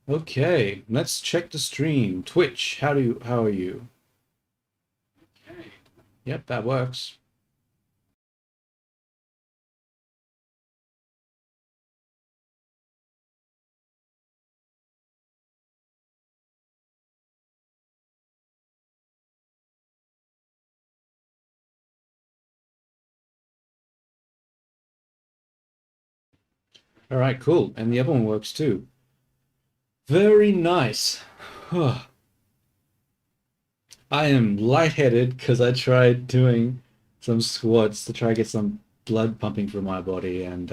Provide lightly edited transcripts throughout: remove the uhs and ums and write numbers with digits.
Okay, let's check the stream. Twitch, how are you? Yep, that works. All right, cool. And the other one works too. Very nice. I am lightheaded because I tried doing some squats to try to get some blood pumping through my body, and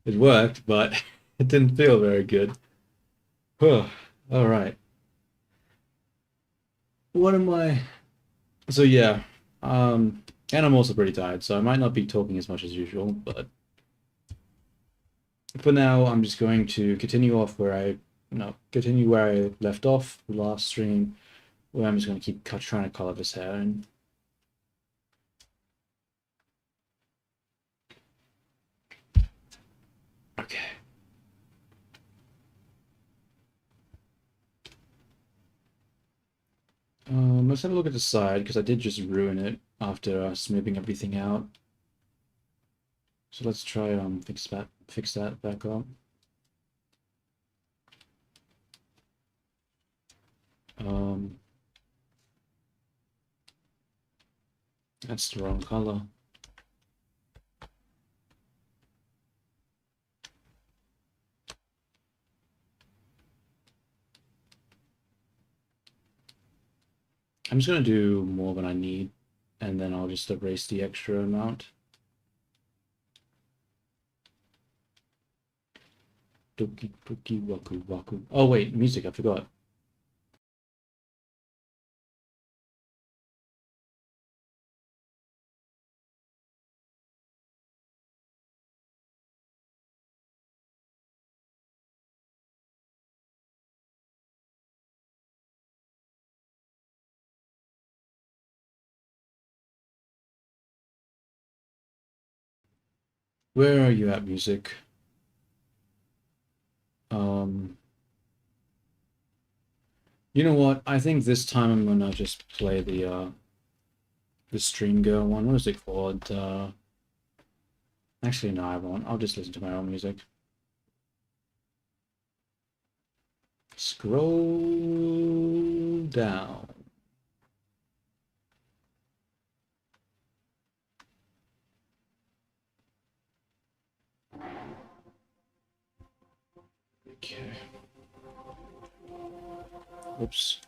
it worked, but it didn't feel very good. All right. What am I? So yeah, and I'm also pretty tired, so I might not be talking as much as usual, but for now, I'm just going to continue off where I, no, continue where I left off the last stream, where I'm just going to keep trying to color this hair in. Okay. Let's have a look at the side because I did just ruin it after smoothing everything out. So let's try fix that back up. Um, that's the wrong color. I'm just gonna do more than I need, and then I'll just erase the extra amount. Doki doki waku waku. Oh wait, music, I forgot. Where are you at, music? Um, you know what? I think this time I'm gonna just play the Stream Girl one. What is it called? Actually, no, I won't. I'll just listen to my own music. Scroll down. Okay. Oops.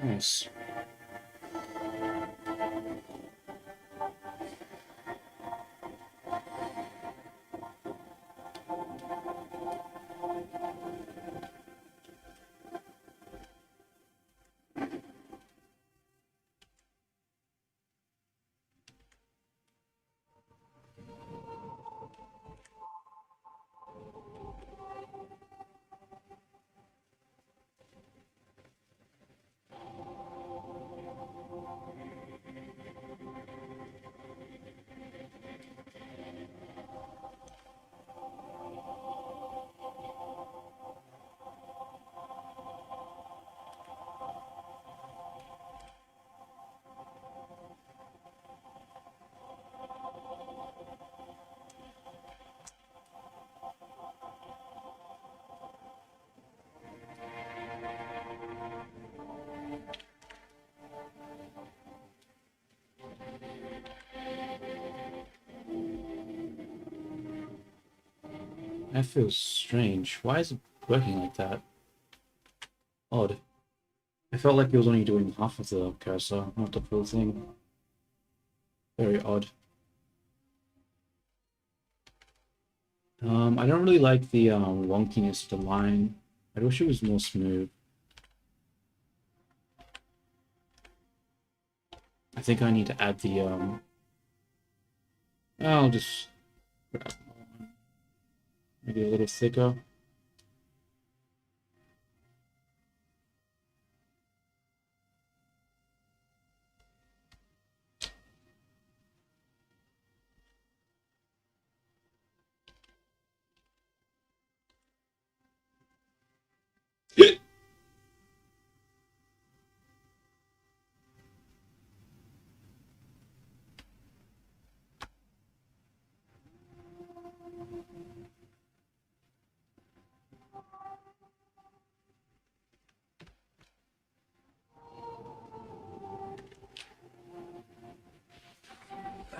Nice. That feels strange. Why is it working like that? Odd. I felt like it was only doing half of the cursor, not the full thing. Very odd. I don't really like the wonkiness of the line. I wish it was more smooth. I think I need to add the I'll just grab one, maybe a little thicker.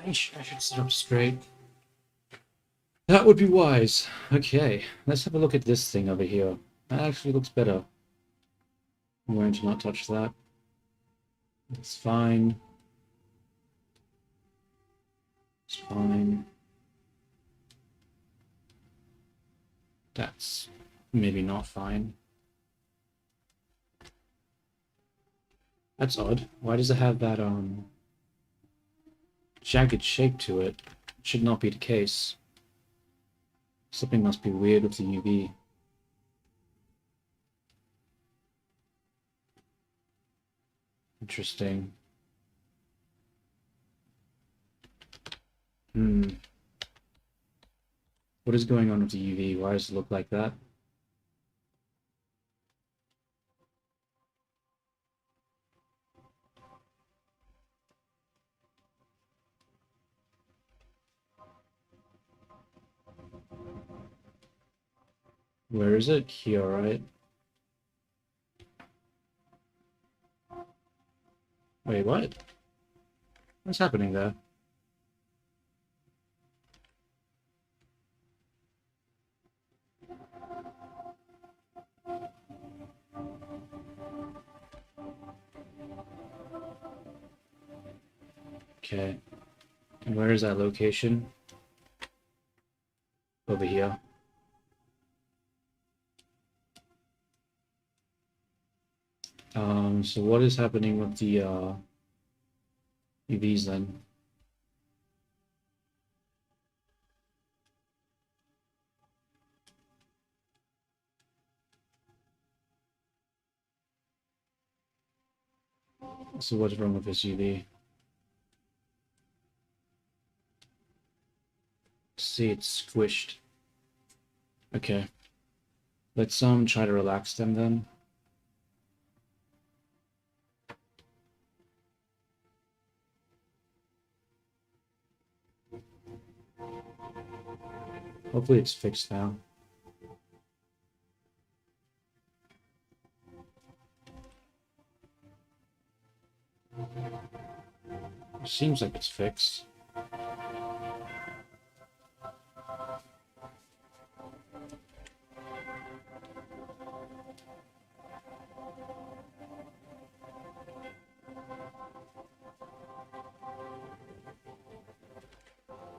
I should sit up straight. That would be wise. Okay, let's have a look at this thing over here. That actually looks better. I'm going to not touch that. It's fine. It's fine. That's maybe not fine. That's odd. Why does it have that jagged shape to it? It should not be the case. Something must be weird with the UV. Interesting. What is going on with the UV? Why does it look like that? Where is it? Here, right? Wait, what? What's happening there? Okay. And where is that location? Over here. So what is happening with the UVs then? So what's wrong with this UV? See, it's squished. Okay. Let's try to relax them then. Hopefully it's fixed now. It seems like it's fixed.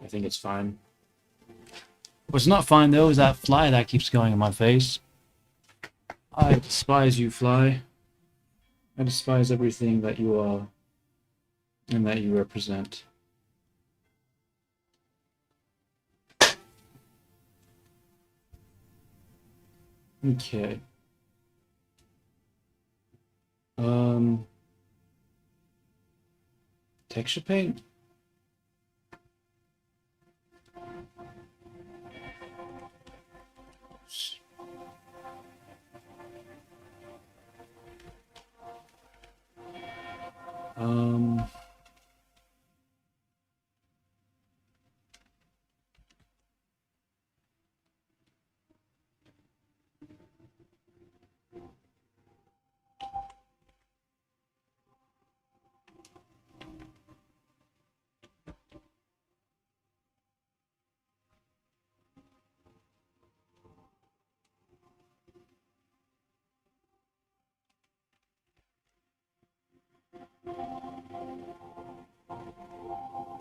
I think it's fine. What's not fine though is that fly that keeps going in my face. I despise you, fly. I despise everything that you are and that you represent. Okay. Texture paint?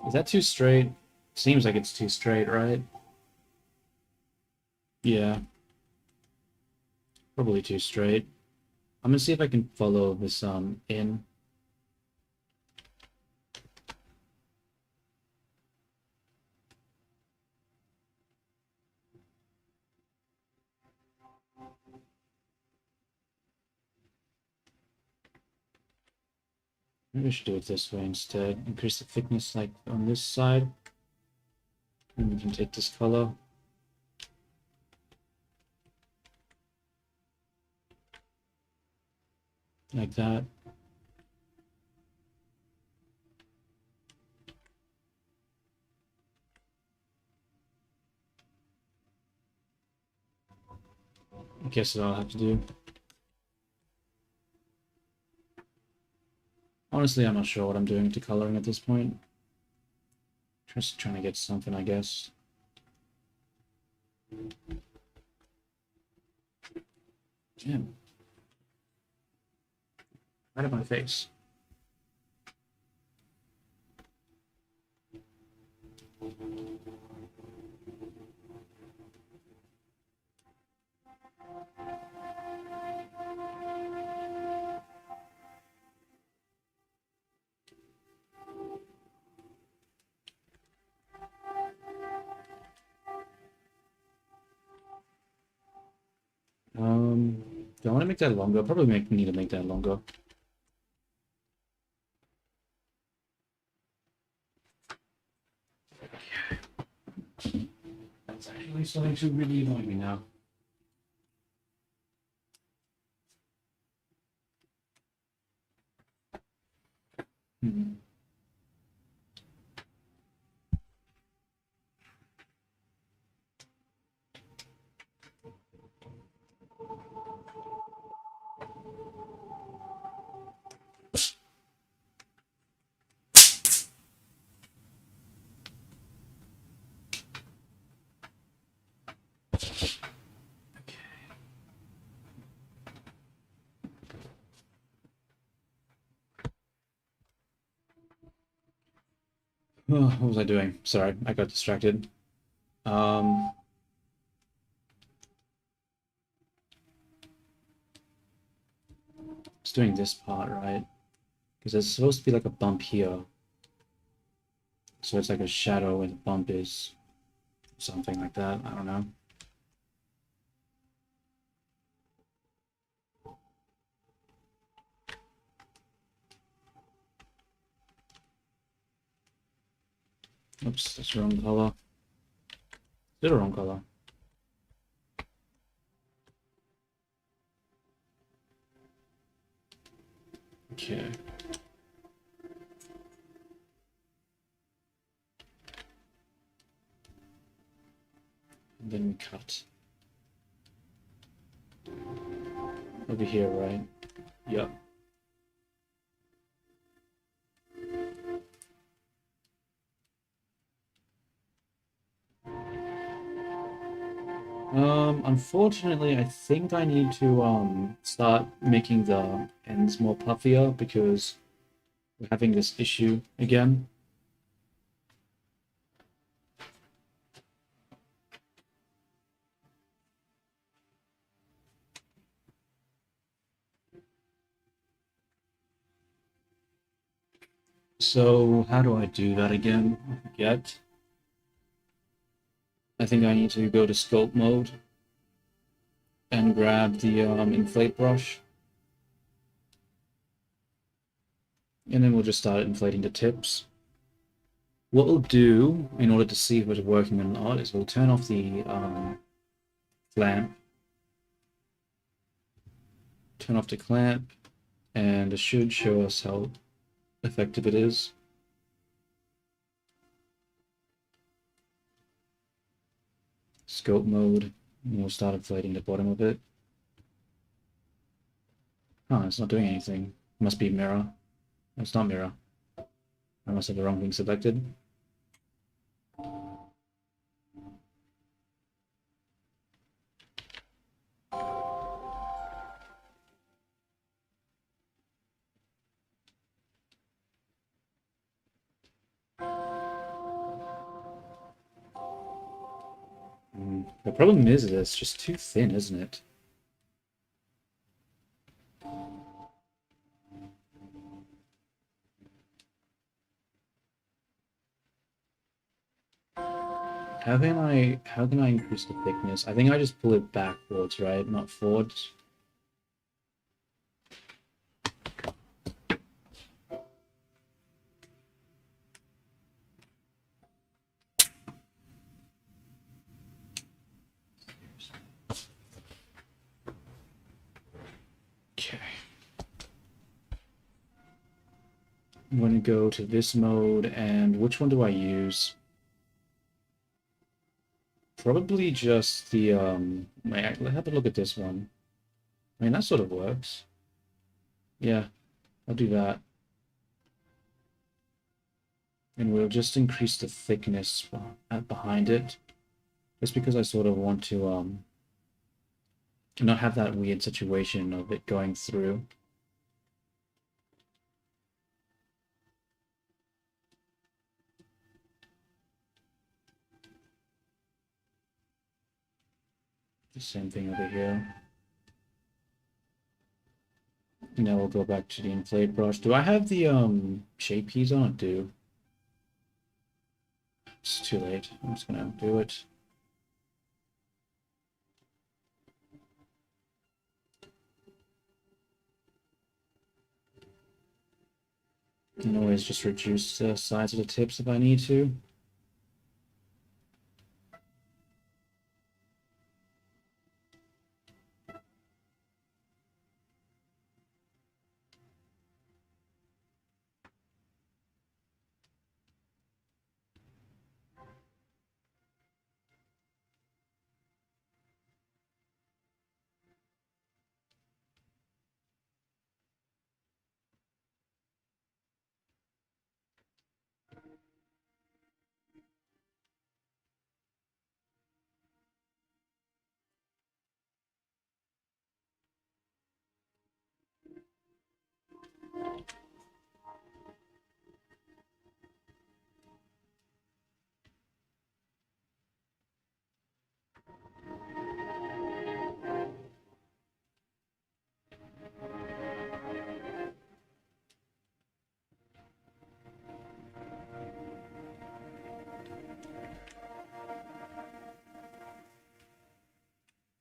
Is that too straight? Seems like it's too straight, right? Yeah. Probably too straight. I'm gonna see if I can follow this in. Maybe I should do it this way instead. Increase the thickness like on this side. And we can take this color. Like that. I guess that's all I'll have to do. Honestly, I'm not sure what I'm doing to coloring at this point. Just trying to get something, I guess. Damn. Right at my face. Do I want to make that longer? Probably need to make that longer. That's actually starting to really annoy me now. Hmm. Oh, what was I doing? Sorry, I got distracted. Um, Just doing this part, right? Because there's supposed to be like a bump here. So it's like a shadow where the bump is. Something like that. I don't know. Oops, that's the wrong color. Still the wrong color. Okay. And then we cut. Over here, right? Yep. Unfortunately, I think I need to start making the ends more puffier because we're having this issue again. So how do I do that again? I forget. I think I need to go to sculpt mode and grab the inflate brush. And then we'll just start inflating the tips. What we'll do in order to see if it's working or not is we'll turn off the clamp. Turn off the clamp, and it should show us how effective it is. Scope mode, and we'll start inflating the bottom of it. Oh, it's not doing anything. It must be mirror. No, it's not mirror. I must have the wrong thing selected. The problem is that it's just too thin, isn't it? How can I increase the thickness? I think I just pull it backwards, right? Not forwards. I'm going to go to this mode, and which one do I use? Probably just the, let's have a look at this one. I mean, that sort of works. Yeah, I'll do that. And we'll just increase the thickness behind it. Just because I sort of want to, not have that weird situation of it going through. The same thing over here. Now we'll go back to the inflate brush. Do I have the shape keys on? I do. It's too late. I'm just gonna do it. You can always just reduce the size of the tips if I need to.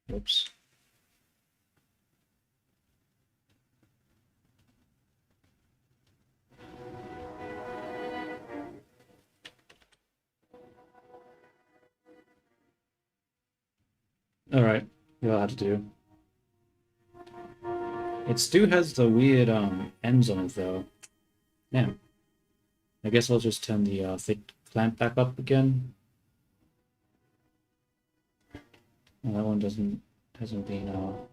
Whoops. Alright, what I have to do. It still has the weird ends on it though. Yeah. I guess I'll just turn the thick clamp back up again. Well, that one hasn't been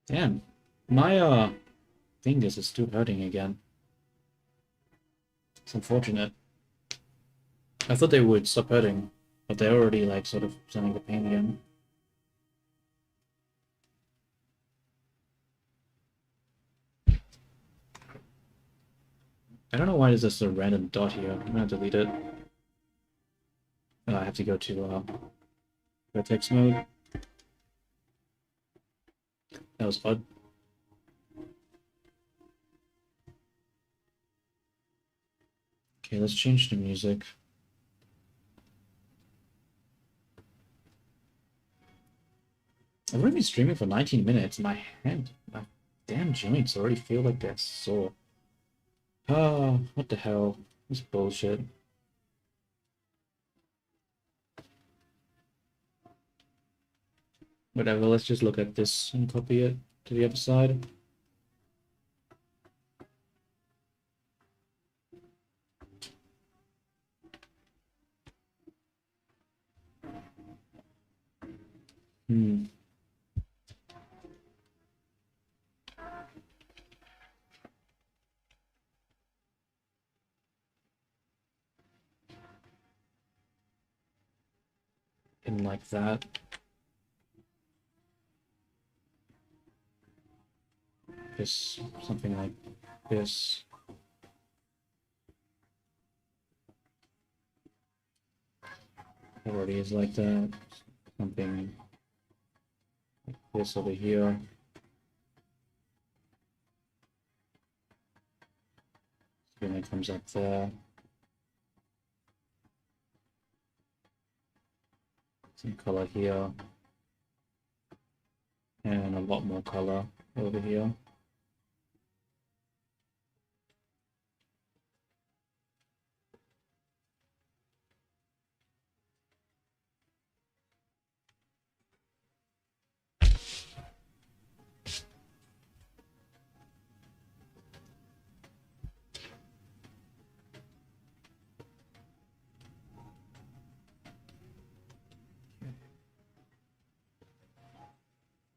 Damn. My fingers are still hurting again. It's unfortunate. I thought they would stop hurting, but they're already like sort of starting to pain again. I don't know why there's just a random dot here. I'm gonna delete it. I have to go to vertex mode. That was odd. Okay, let's change the music. I've already been streaming for 19 minutes. My damn joints already feel like they're sore. Oh, what the hell? This bullshit. Whatever, let's just look at this and copy it to the other side. Hmm. And like that. This, something like this. Already is like that. Something like this over here. Then it comes up there. Some color here. And a lot more color over here.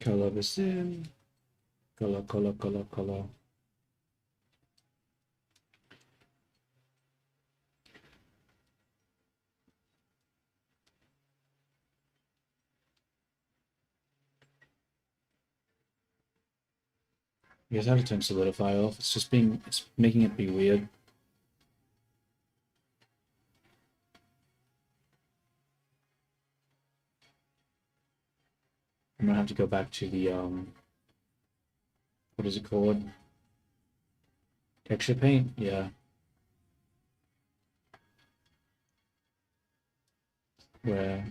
Color this in. Color, color, color, color. I guess I have to turn solidify off. It's making it be weird. I'm gonna have to go back to the what is it called? Texture paint? Yeah. Where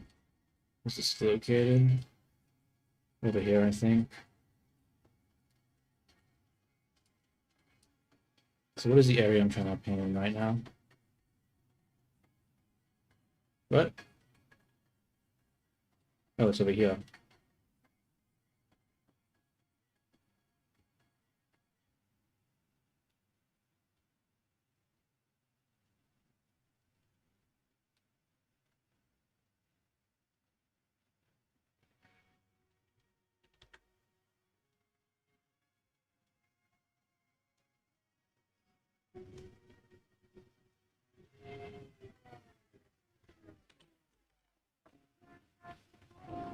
is this located? Over here, I think. So what is the area I'm trying to paint in right now? What? Oh, it's over here.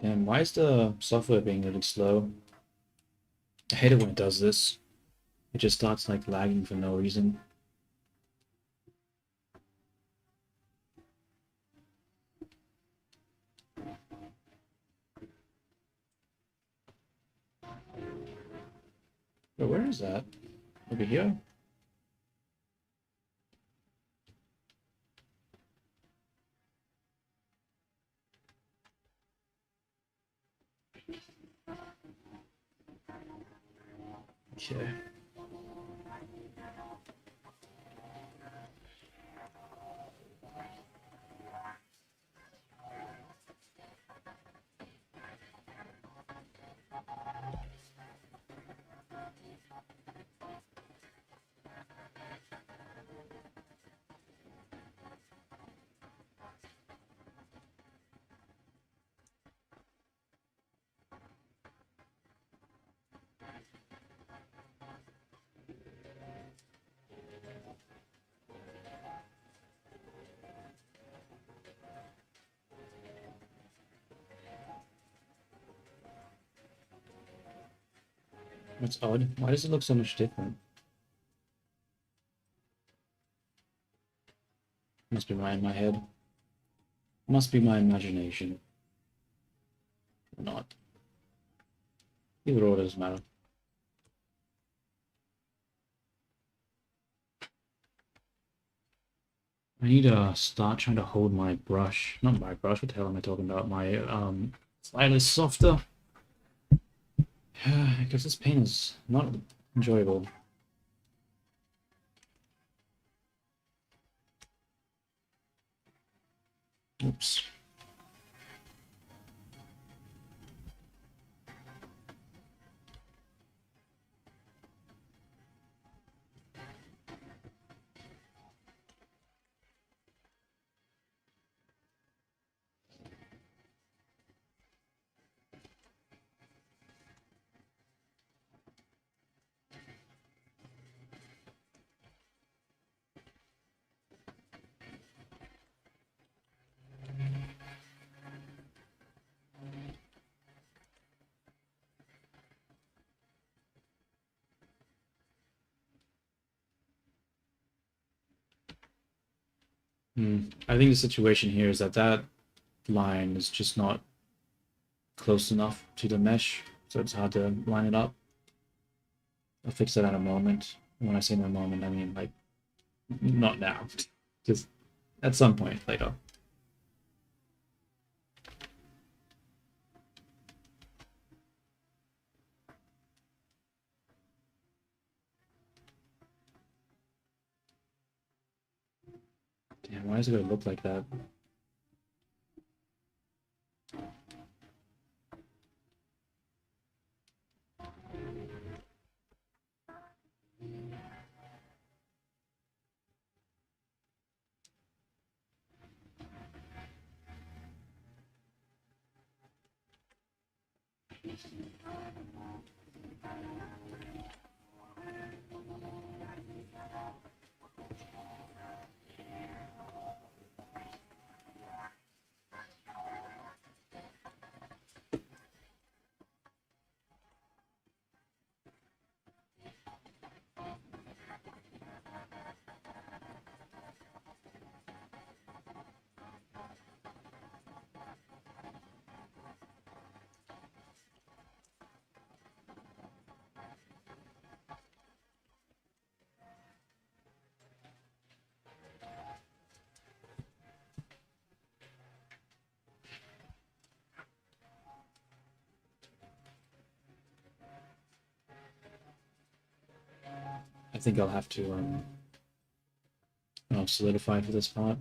And why is the software being really slow? I hate it when it does this. It just starts like lagging for no reason. But where is that? Over here? Okay. That's odd. Why does it look so much different? Must be in my head. Must be my imagination. Or not. Either or doesn't matter. I need to start trying to hold my brush. Not my brush, what the hell am I talking about? My stylus softer. Because this paint is not enjoyable. Oops. I think the situation here is that that line is just not close enough to the mesh, so it's hard to line it up. I'll fix that in a moment. When I say in a moment, I mean like not now, just at some point later. Damn, why is it gonna look like that? I think I'll have to solidify for this part.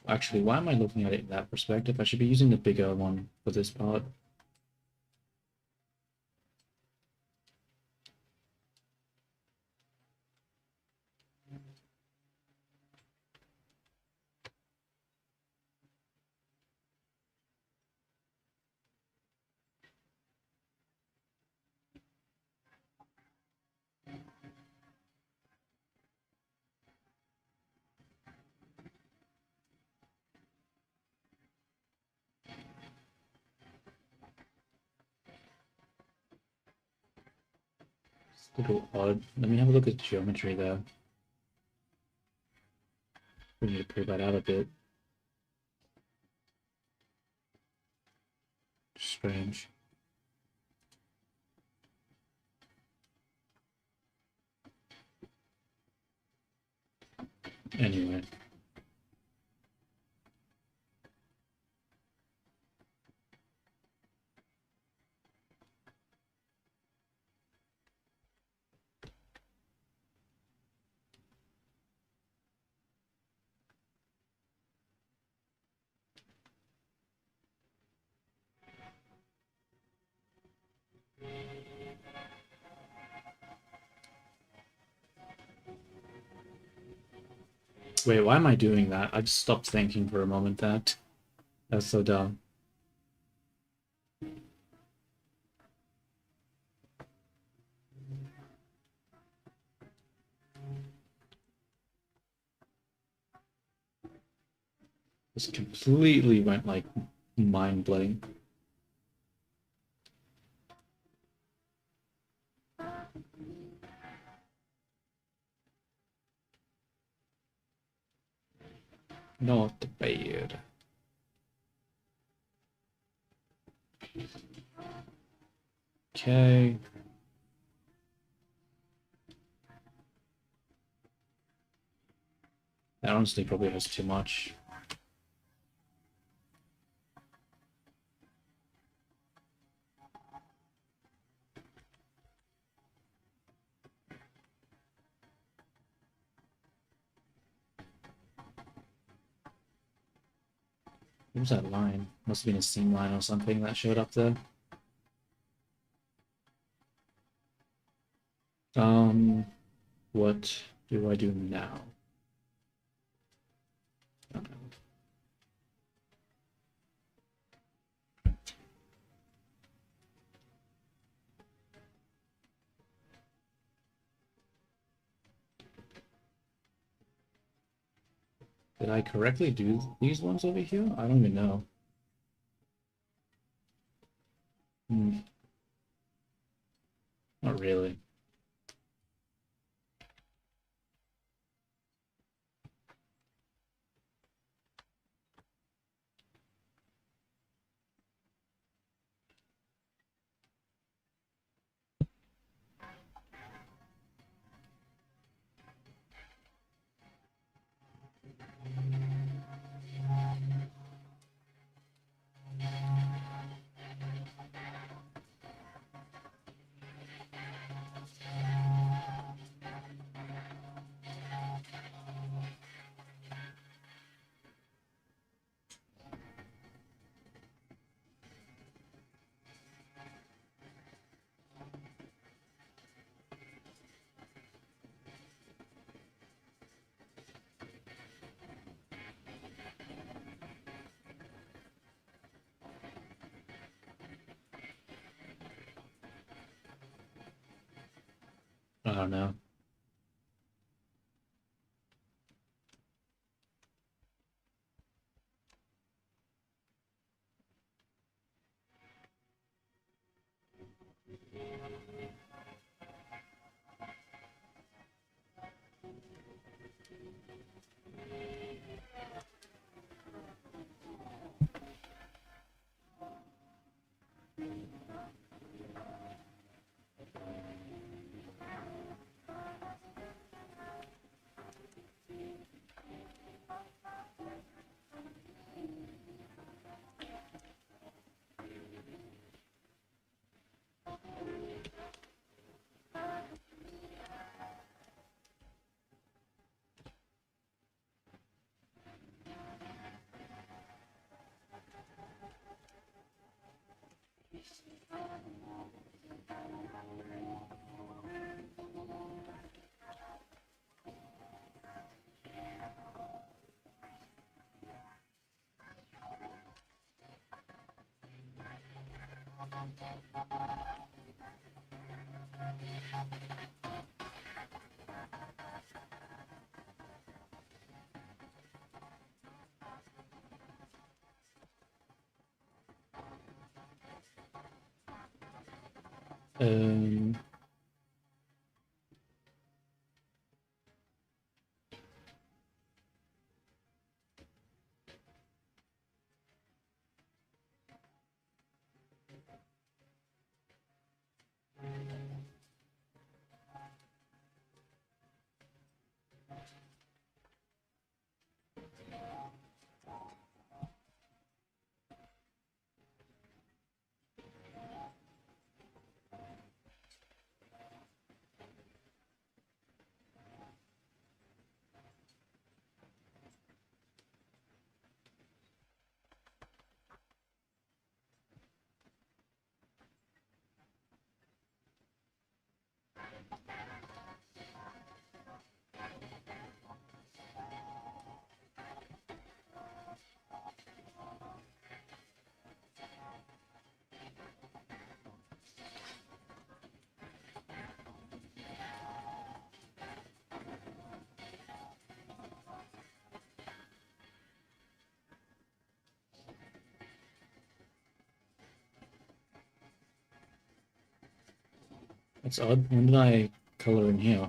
Actually, why am I looking at it in that perspective? I should be using the bigger one for this part. It's a little odd. Let me have a look at the geometry there. We need to pull that out a bit. Strange. Anyway. Wait, why am I doing that? I just stopped thinking for a moment that. That's so dumb. This completely went like mind-blowing. Not bad. Okay. That honestly probably has too much. What was that line? Must have been a seam line or something that showed up there. What do I do now? Did I correctly do these ones over here? I don't even know. Not really. I don't know. Um, that's odd. When did I color in here?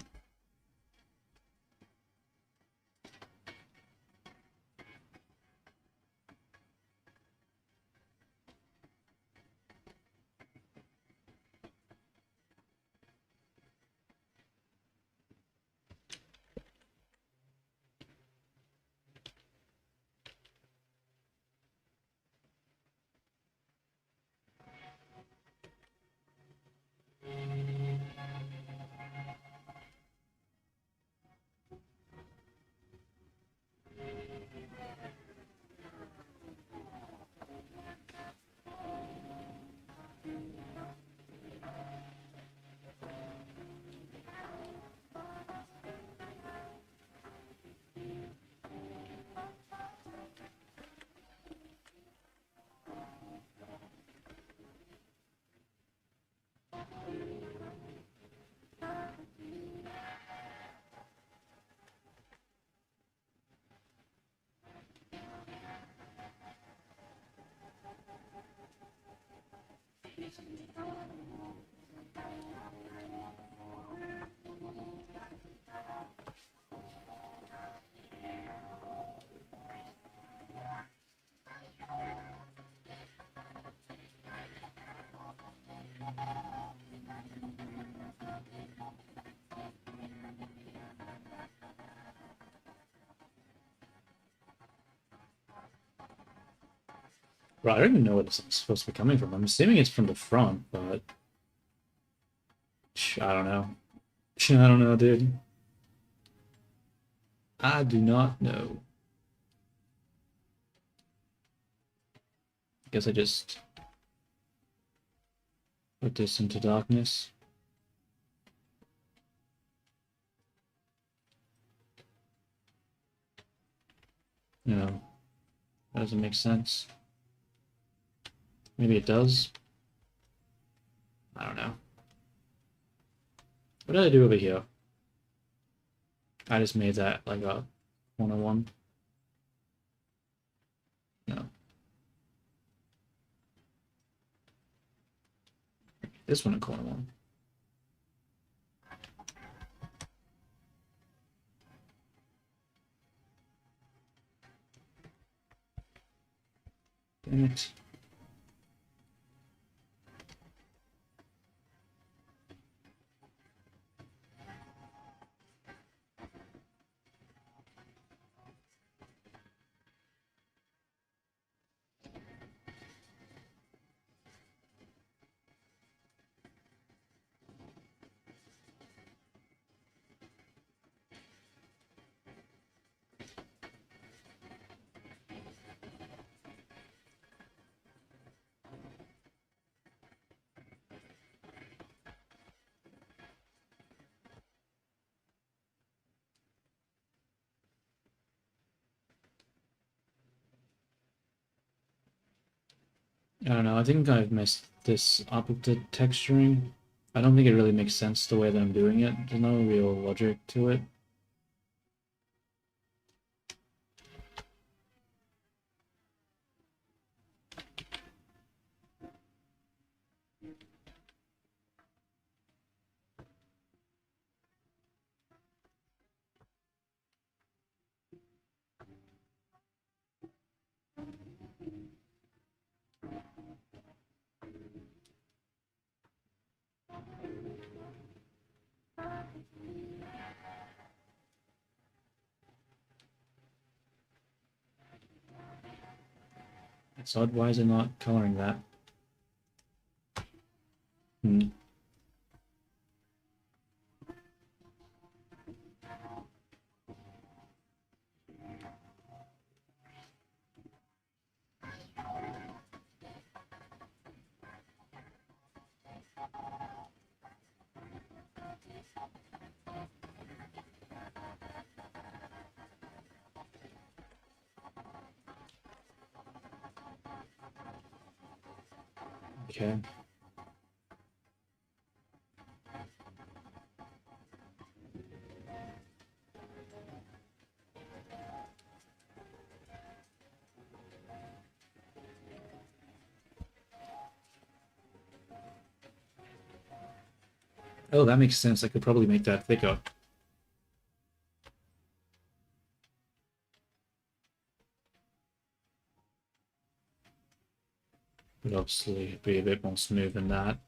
Right, I don't even know where this is supposed to be coming from. I'm assuming it's from the front, but I don't know. I don't know, dude. I do not know. Guess I just put this into darkness. No, that doesn't make sense. Maybe it does. I don't know. What did I do over here? I just made that like a corner one. No. This one a corner one. Damn it. I don't know, I think I've messed this up with the texturing. I don't think it really makes sense the way that I'm doing it. There's no real logic to it. It's odd, why is it not coloring that? Hmm. Okay. Oh, that makes sense. I could probably make that thicker. But obviously be a bit more smooth than that.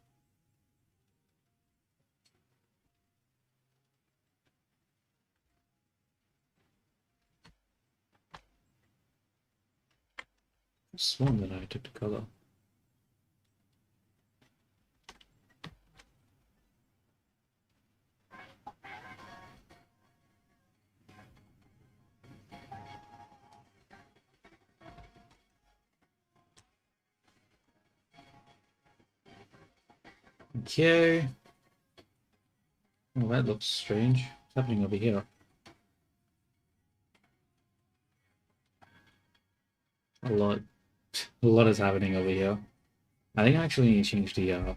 I sworn that I took the color. Okay. Well, that looks strange. What's happening over here? A lot. A lot is happening over here. I think I actually need to change the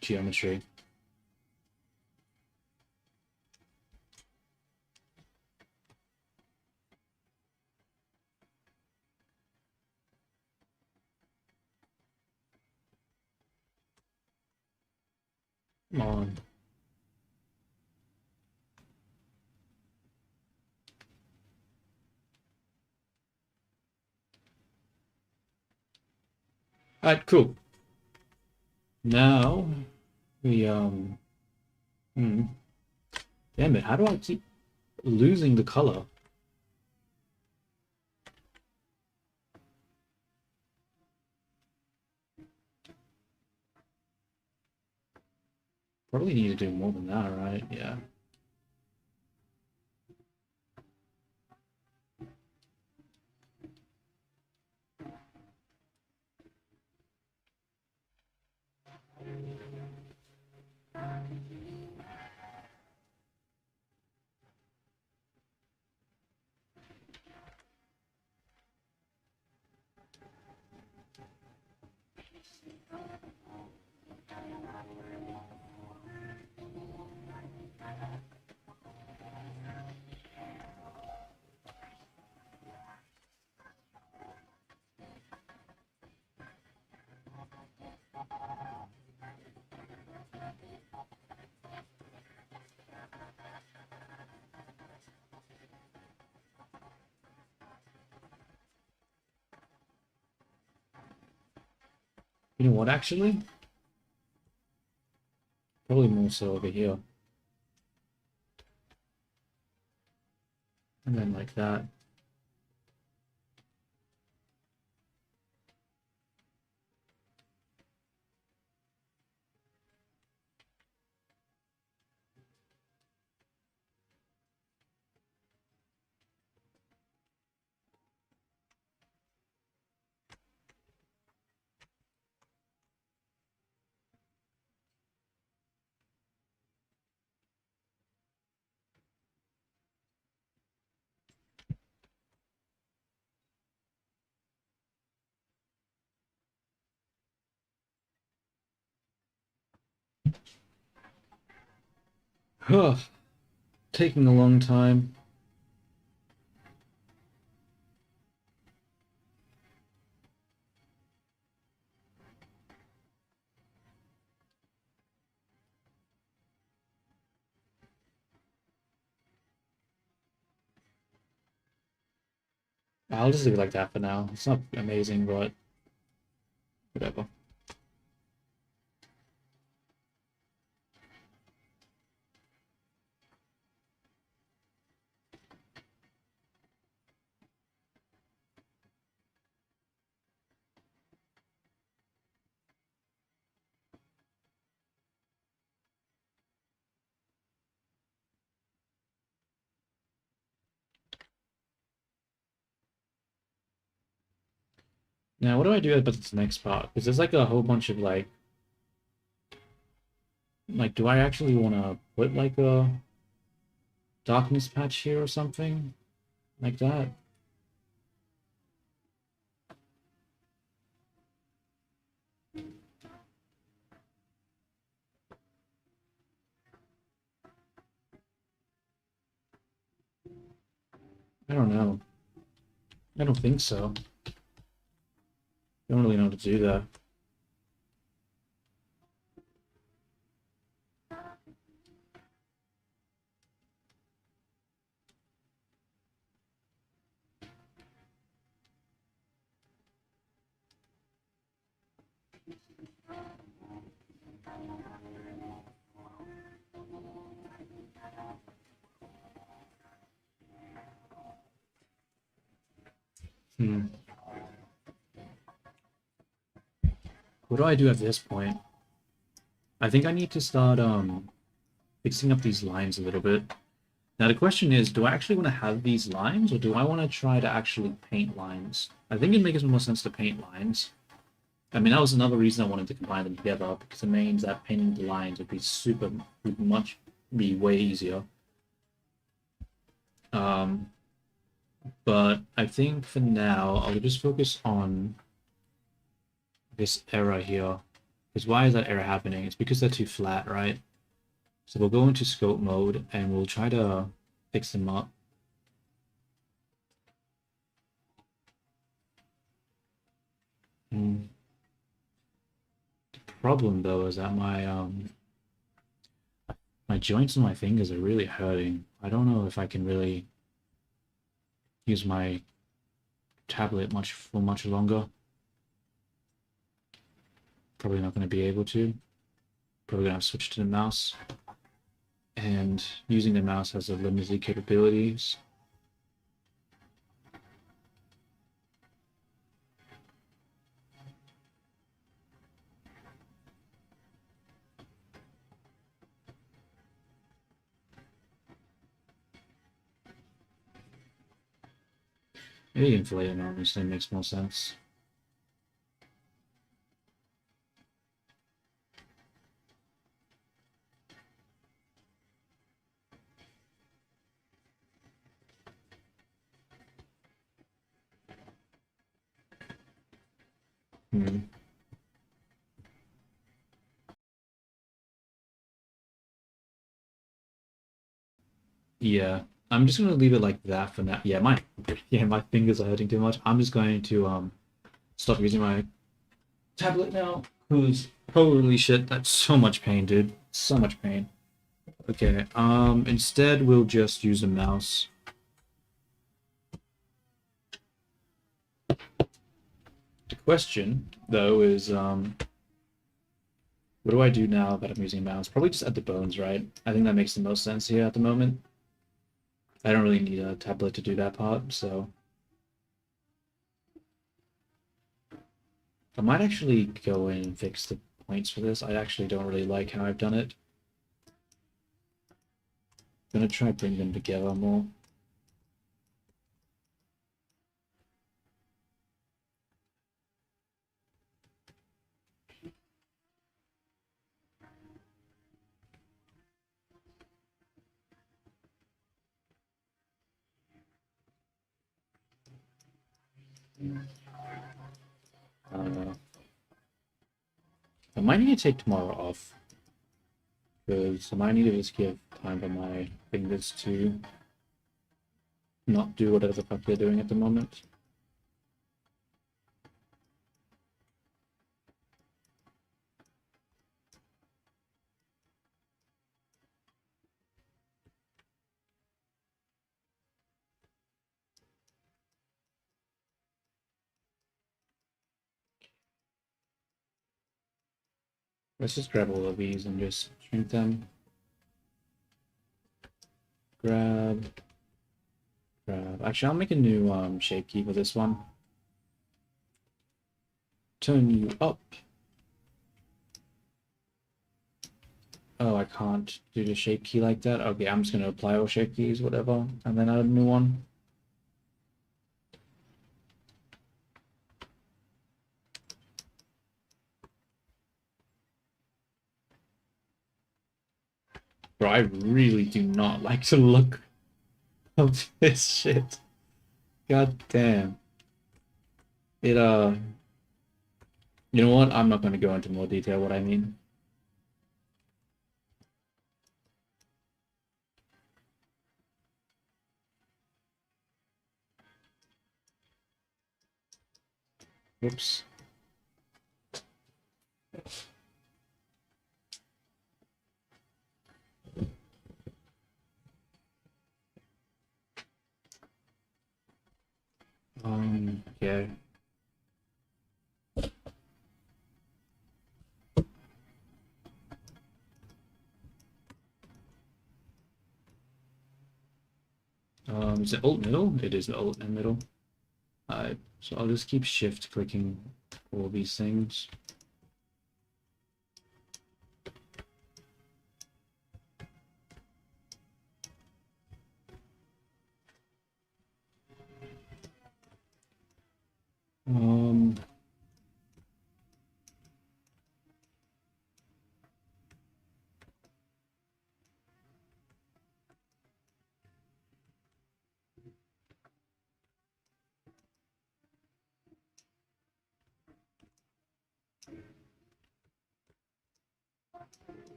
geometry. Come on. Alright, cool. Now we damn it, how do I keep losing the color? Probably need to do more than that, right? Yeah. You know what, actually? Probably more so over here. And then like that. Huh. Taking a long time. I'll just leave it like that for now. It's not amazing, but whatever. Now, what do I do about this next part? Because there's like a whole bunch of like, do I actually want to put like a darkness patch here or something like that? I don't know. I don't think so. I don't really know how to do that. Hmm. What do I do at this point? I think I need to start fixing up these lines a little bit. Now the question is, do I actually want to have these lines, or do I want to try to actually paint lines? I think it makes more sense to paint lines. I mean, that was another reason I wanted to combine them together, because it means that painting the lines would be be way easier. Um, but I think for now, I'll just focus on this error here. Because why is that error happening? It's because they're too flat, right? So we'll go into scope mode and we'll try to fix them up. The problem though is that my joints and my fingers are really hurting. I don't know if I can really use my tablet for much longer. Probably not going to be able to. Probably going to have to switch to the mouse. And using the mouse has a limited capabilities. Maybe inflate it honestly makes more sense. Hmm. Yeah, I'm just gonna leave it like that for now. My fingers are hurting too much. I'm just going to stop using my tablet now. Who's holy shit, that's so much pain, dude. So much pain. Okay, instead we'll just use a mouse. The question though is What do I do now that I'm using mouse? Probably just add the bones, right? I think that makes the most sense here at the moment. I don't really need a tablet to do that part, so... I might actually go in and fix the points for this. I actually don't really like how I've done it. I'm gonna try bring them together more. Uh, I might need to take tomorrow off, because I might need to just give time for my fingers to not do whatever the fuck they're doing at the moment. Let's just grab all of these and just shrink them. Grab. Actually, I'll make a new shape key for this one. Turn you up. Oh, I can't do the shape key like that. Okay, I'm just gonna apply all shape keys, whatever, and then add a new one. Bro, I really do not like the look of this shit. God damn. It, you know what? I'm not gonna go into more detail what I mean. Whoops. Yeah. Is it alt middle? It is alt and middle. So I'll just keep shift clicking all these things. Um,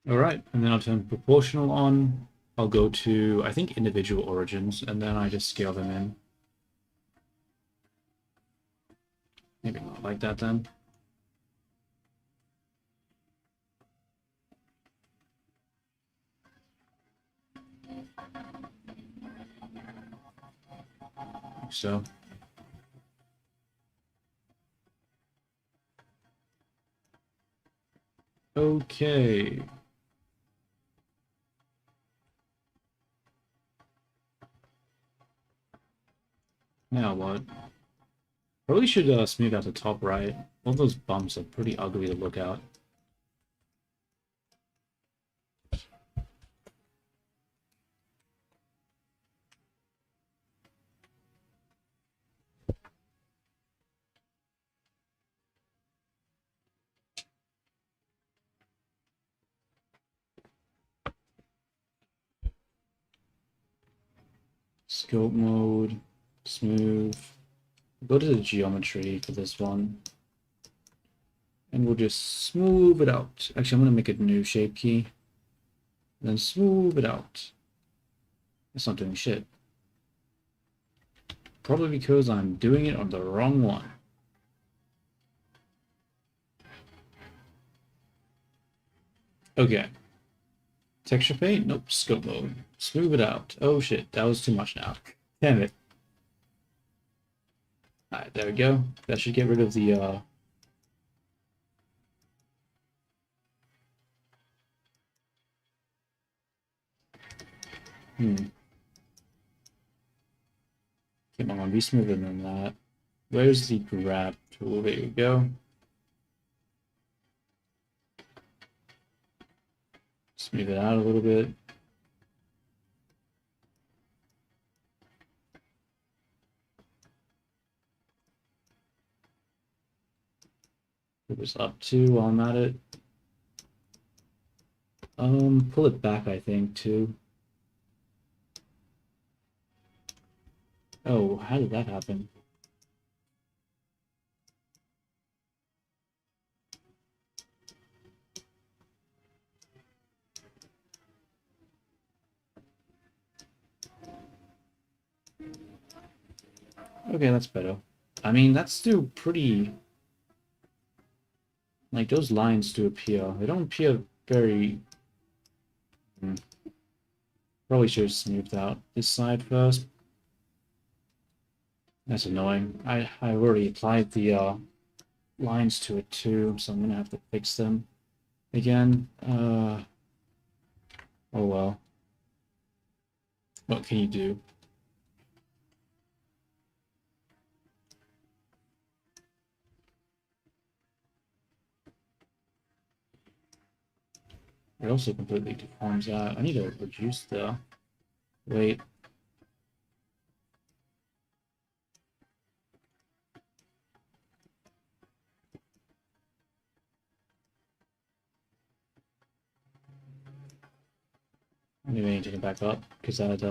all right, and then I'll turn proportional on. I'll go to, I think, individual origins, and then I just scale them in. Maybe not like that then. So. Okay. Now what? Probably should smooth out the top right. All those bumps are pretty ugly to look at. Scope mode, smooth. Go to the geometry for this one. And we'll just smooth it out. Actually, I'm going to make a new shape key. Then smooth it out. It's not doing shit. Probably because I'm doing it on the wrong one. Okay. Texture paint? Nope. Scope mode. Smooth it out. Oh shit, that was too much now. Damn it. Alright, there we go. That should get rid of the hmm. Come on, be smoother than that. Where's the grab tool? There you go. Smooth it out a little bit. Put this up too while I'm at it. Pull it back, I think, too. Oh, how did that happen? Okay, that's better. I mean, that's still pretty... Like, those lines do appear. They don't appear very... Probably should have smoothed out this side first. That's annoying. I've already applied the lines to it too, so I'm gonna have to fix them again. Oh well. What can you do? It also completely deforms out. I need to reduce the weight. Maybe I need to take it back up because I'd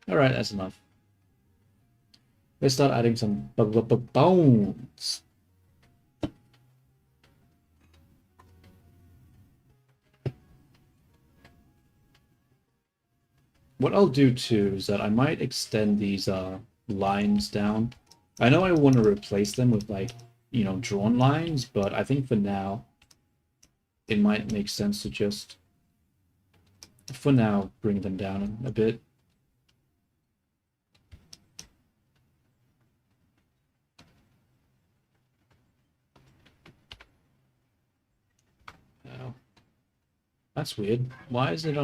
Alright, that's enough. Let's start adding some bones. What I'll do too is that I might extend these lines down. I know I want to replace them with like, you know, drawn lines, but I think for now it might make sense to just for now bring them down a bit. Oh, that's weird. Why is it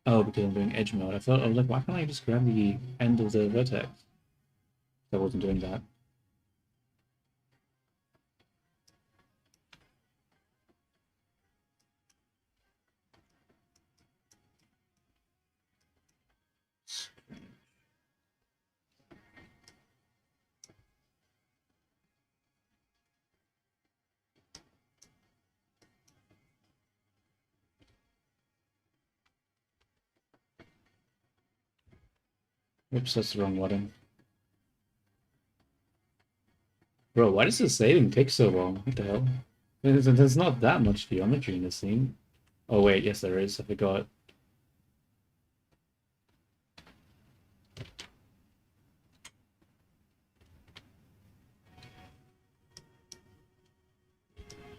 Oh, because I'm doing edge mode. I was like, why can't I just grab the end of the vertex? I wasn't doing that. Oops, that's the wrong button. Bro, why does the saving take so long? What the hell? There's not that much geometry in this scene. Oh wait, yes there is. I forgot.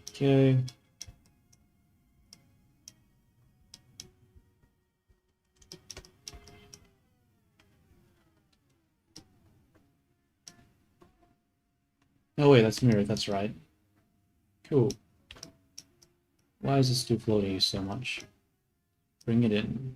Okay. Oh wait, that's mirrored. That's right. Cool. Why is this still floating so much? Bring it in.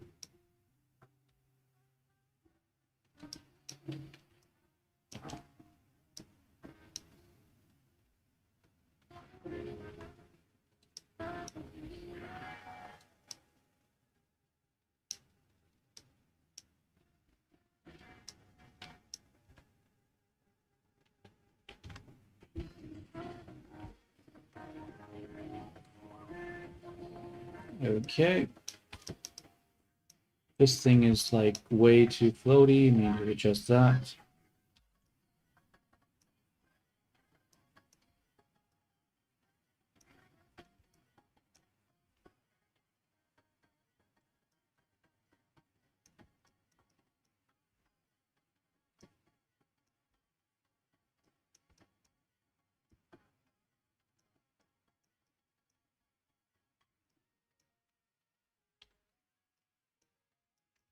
Okay. This thing is like way too floaty. Maybe to adjust that.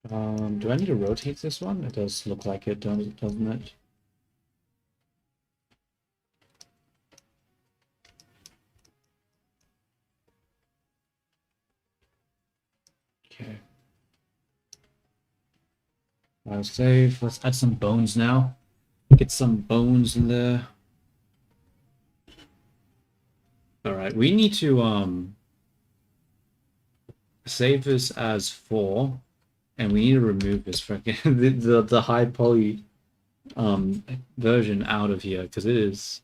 Do I need to rotate this one? It does look like it, doesn't it? Okay. I'll save. Let's add some bones now. Get some bones in there. Alright, we need to save this as 4, and we need to remove this freaking the high poly version out of here, because it is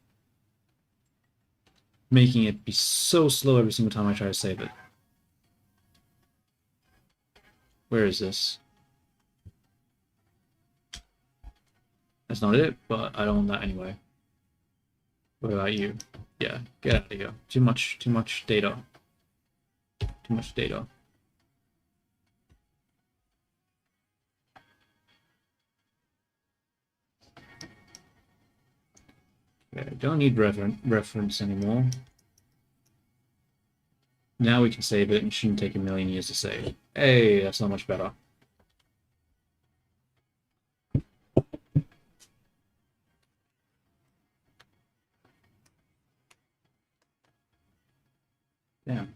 making it be so slow every single time I try to save it. Where is this? That's not it, but I don't want that anyway. What about you? Yeah, get out of here. Too much data. Too much data. Okay, don't need reference anymore. Now we can save it and it shouldn't take a million years to save. Hey, that's not much better. Damn.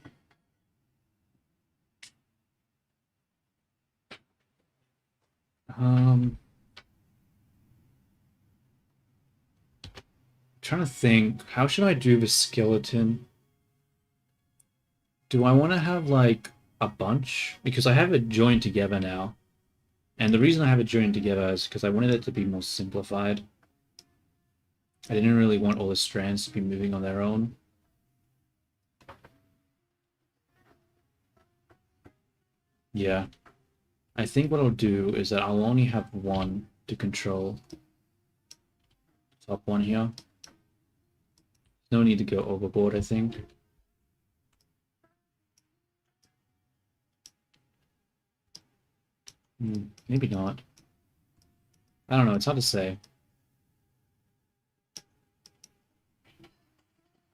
Trying to think, how should I do the skeleton? Do I want to have like a bunch? Because I have it joined together now. And the reason I have it joined together is because I wanted it to be more simplified. I didn't really want all the strands to be moving on their own. Yeah. I think what I'll do is that I'll only have one to control. Top one here. No need to go overboard, I think. Maybe not. I don't know, it's hard to say.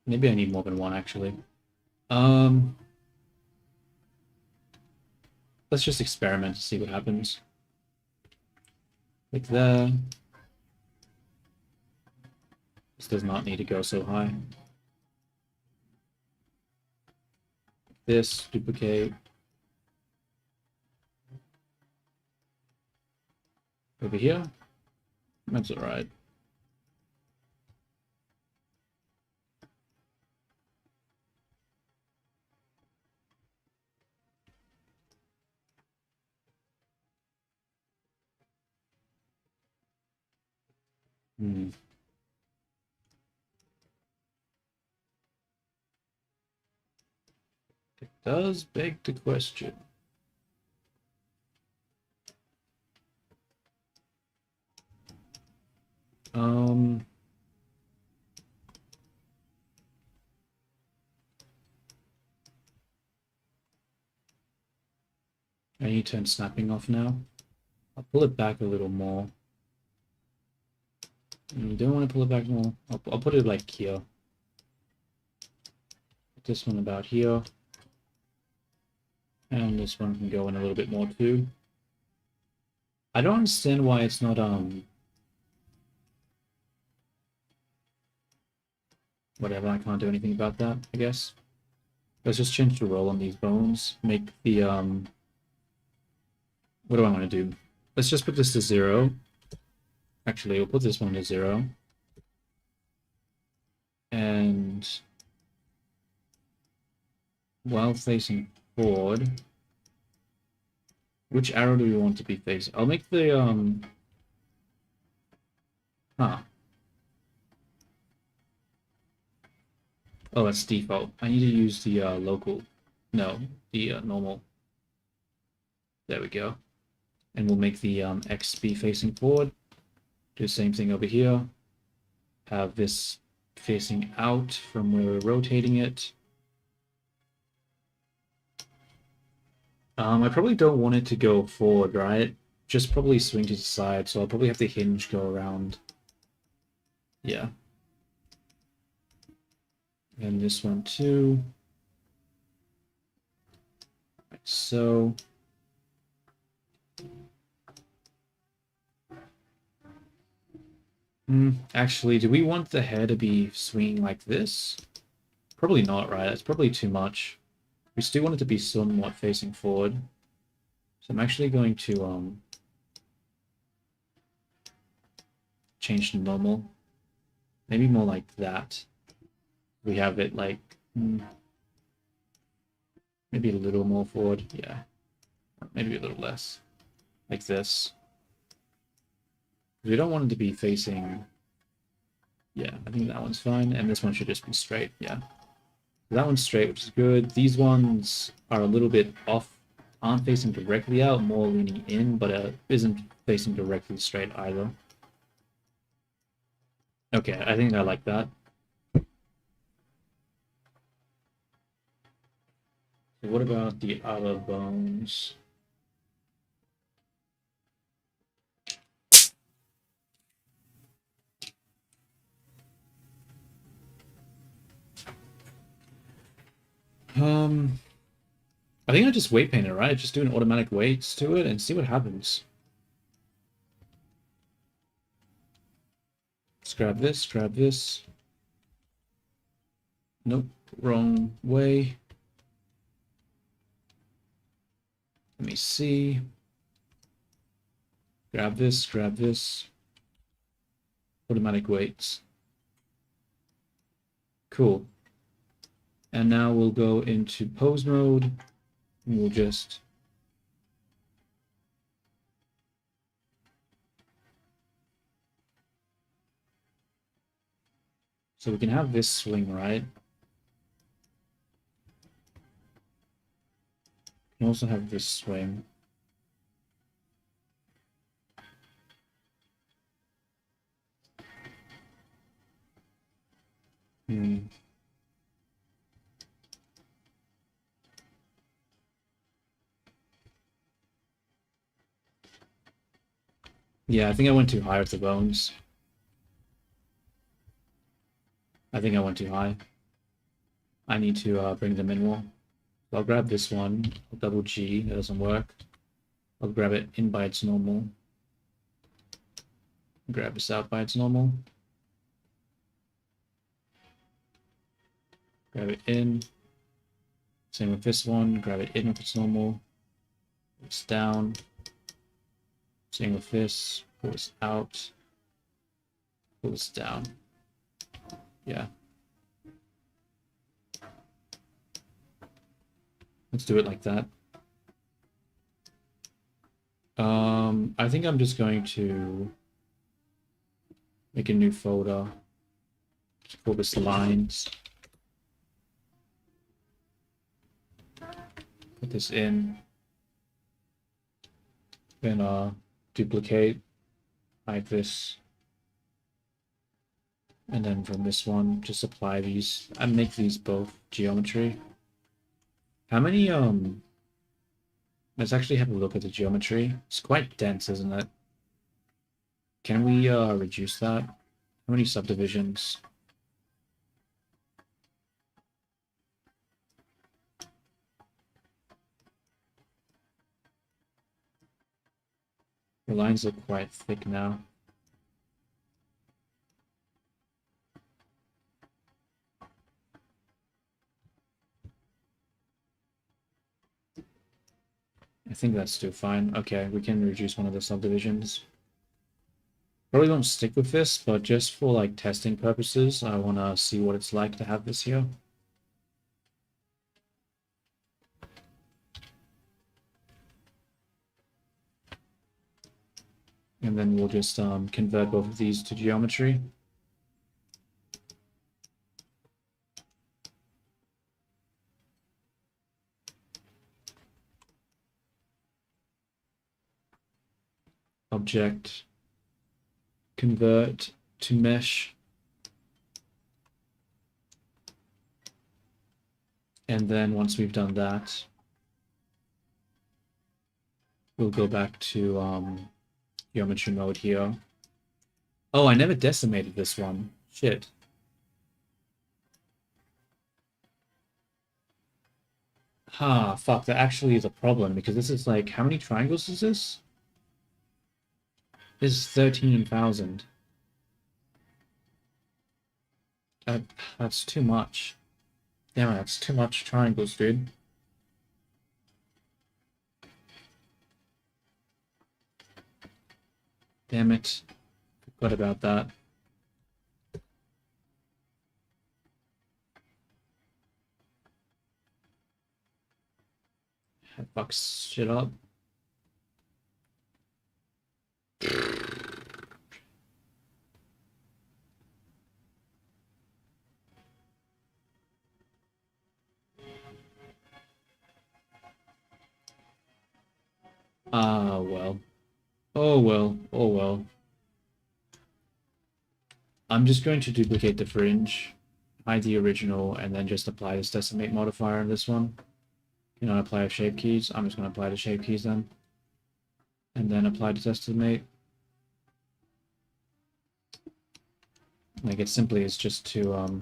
Maybe I need more than one, actually. Let's just experiment to see what happens. Like there. This does not need to go so high. This, duplicate. Over here. That's alright. It does beg the question. I need to turn snapping off now. I'll pull it back a little more. You don't want to pull it back more. I'll put it like here. Put this one about here. And this one can go in a little bit more too. I don't understand why it's not whatever, I can't do anything about that, I guess. Let's just change the roll on these bones. Make the what do I want to do? Let's just put this to 0. Actually, we'll put this one to 0. And while facing forward, which arrow do we want to be facing? I'll make the Oh, that's default. I need to use the local. No, the normal. There we go. And we'll make the X be facing forward. Do the same thing over here. Have this facing out from where we're rotating it. I probably don't want it to go forward, right? Just probably swing to the side, so I'll probably have the hinge go around. Yeah. And this one too. Like so. Actually, do we want the hair to be swinging like this? Probably not, right? That's probably too much. We still want it to be somewhat facing forward. So I'm actually going to change to normal. Maybe more like that. We have it like maybe a little more forward. Yeah. Maybe a little less. Like this. We don't want it to be facing. Yeah, I think that one's fine. And this one should just be straight. Yeah. That one's straight, which is good. These ones are a little bit off. Aren't facing directly out, more leaning in, but isn't facing directly straight either. Okay, I think I like that. So what about the other bones? I think I just weight paint it, right? Just do an automatic weights to it and see what happens. Let's grab this, grab this. Nope, wrong way. Let me see. Grab this, grab this. Automatic weights. Cool. And now we'll go into pose mode. And we'll just so we can have this swing, right? We can also have this swing. Yeah, I think I went too high with the bones. I think I went too high. I need to bring them in more. So I'll grab this one. I'll double G. That doesn't work. I'll grab it in by its normal. Grab this out by its normal. Grab it in. Same with this one. Grab it in with its normal. It's down. Same with this. Pull this out. Pull this down. Yeah. Let's do it like that. I think I'm just going to make a new folder. Just call this lines. Put this in. Then duplicate, hide this. And then from this one, just apply these. I make these both geometry. How many, let's actually have a look at the geometry. It's quite dense, isn't it? Can we reduce that? How many subdivisions? The lines look quite thick now. I think that's still fine. Okay, we can reduce one of the subdivisions. Probably won't stick with this, but just for like testing purposes, I want to see what it's like to have this here. And then we'll just convert both of these to geometry. Object, convert to mesh. And then once we've done that, we'll go back to geometry mode here. Oh, I never decimated this one. Shit. Ha, fuck, that actually is a problem because this is like, how many triangles is this? This is 13,000. That's too much. Damn it, that's too much triangles, dude. Damn it. Forgot about that. That fucks shit up. Ah, well. Oh well, oh well. I'm just going to duplicate the fringe, hide the original, and then just apply this decimate modifier on this one. You know, apply shape keys. I'm just going to apply the shape keys then. And then apply the decimate. Like it simply is just too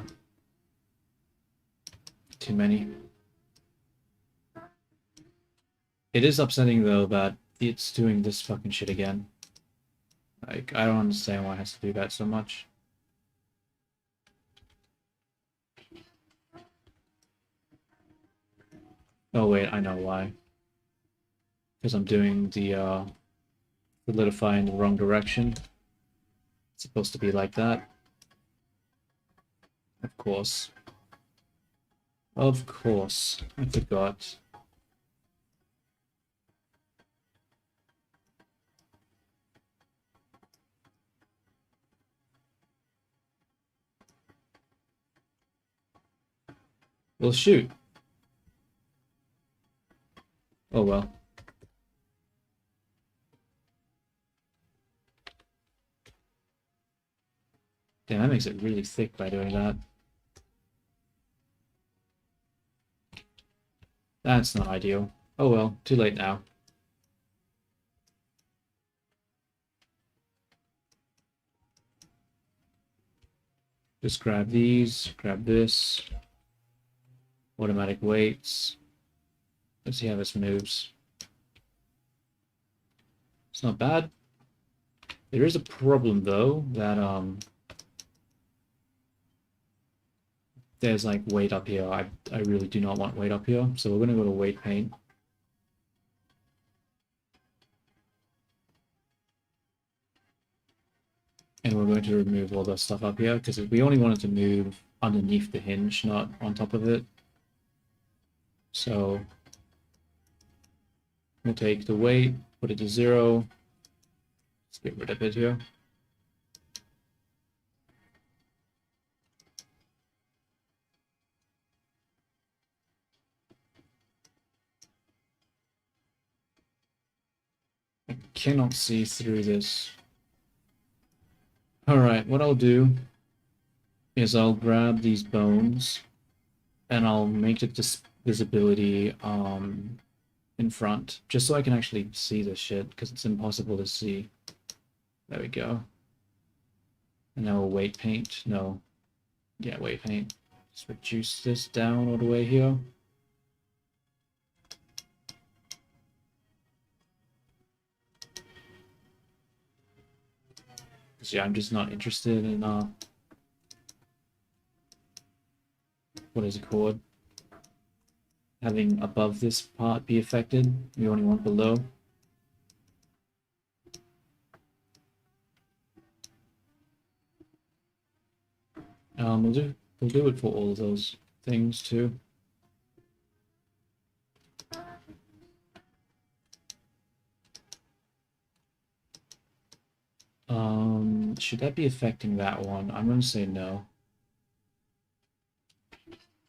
many. It is upsetting though that it's doing this fucking shit again. Like, I don't understand why it has to do that so much. Oh wait, I know why. Because I'm doing the solidify in the wrong direction. It's supposed to be like that. Of course. Of course. I forgot. Well, shoot. Oh well. Damn, that makes it really thick by doing that. That's not ideal. Oh well, too late now. Just grab these, grab this. Automatic weights. Let's see how this moves. It's not bad. There is a problem though, that there's like weight up here. I really do not want weight up here, so we're gonna go to weight paint. And we're going to remove all the stuff up here, because we only wanted to move underneath the hinge, not on top of it. So we'll take the weight, put it to 0. Let's get rid of it here. I cannot see through this. Alright, what I'll do is I'll grab these bones and I'll make the visibility in front, just so I can actually see this shit, because it's impossible to see. There we go. And now we'll weight paint. No. Yeah, weight paint. Just reduce this down all the way here. Because yeah, I'm just not interested in what is it called? Having above this part be affected. We only want below. We'll do it for all of those things too. Should that be affecting that one? I'm going to say no.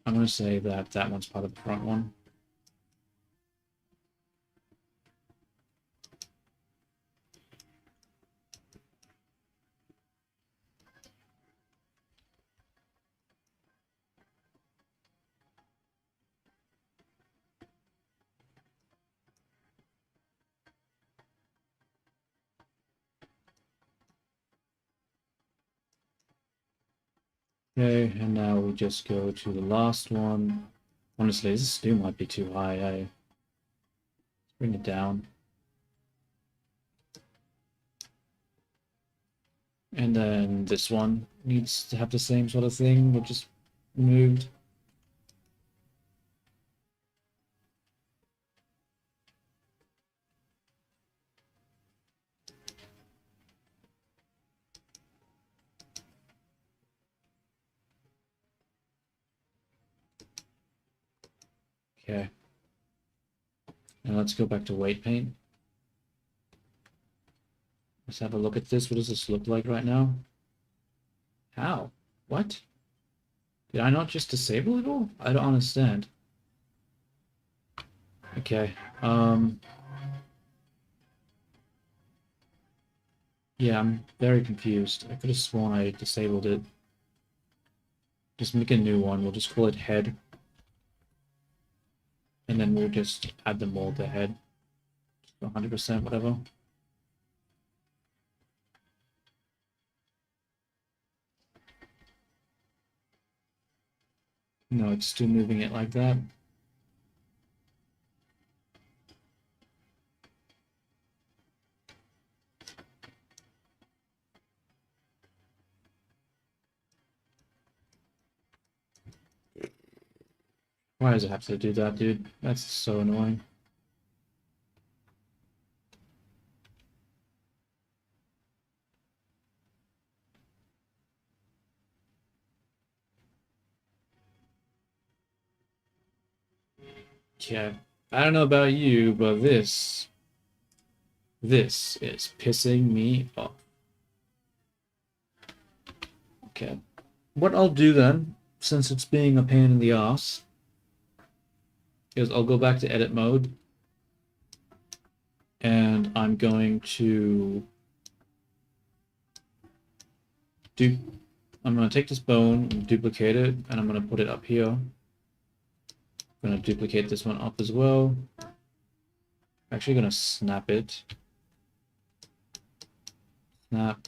I'm going to say that that one's part of the front one. Okay, and now we just go to the last one. Honestly, this still might be too high. Let's bring it down. And then this one needs to have the same sort of thing, but just removed. Okay. Now let's go back to weight paint. Let's have a look at this. What does this look like right now? How? What? Did I not just disable it all? I don't understand. Okay. Yeah, I'm very confused. I could have sworn I disabled it. Just make a new one. We'll just call it head. And then we'll just add them all to head. 100%, whatever. No, it's still moving it like that. Why does it have to do that, dude? That's so annoying. Okay. I don't know about you, but this is pissing me off. Okay. What I'll do then, since it's being a pain in the ass, is I'll go back to edit mode and I'm going to I'm going to take this bone and duplicate it, and I'm going to put it up here. I'm going to duplicate this one up as well. Actually going to snap it. Snap.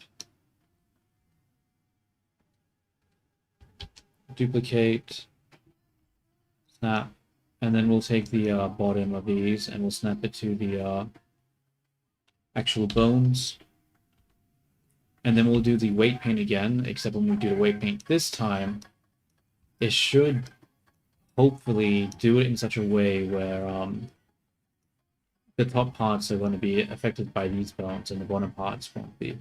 Duplicate. Snap. And then we'll take the bottom of these and we'll snap it to the actual bones. And then we'll do the weight paint again, except when we do the weight paint this time, it should hopefully do it in such a way where the top parts are going to be affected by these bones and the bottom parts won't be.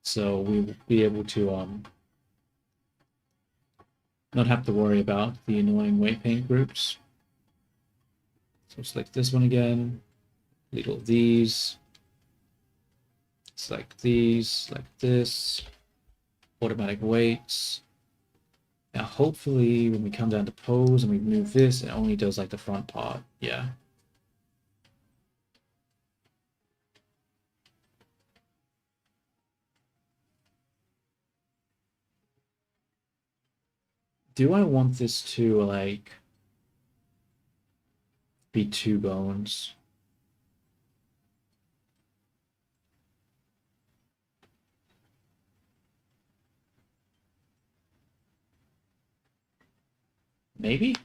So we will be able to not have to worry about the annoying weight paint groups. So select this one again, delete all these, select these, like this, automatic weights. Now hopefully when we come down to pose and we move this, it only does like the front part, yeah. Do I want this to like be two bones? Maybe?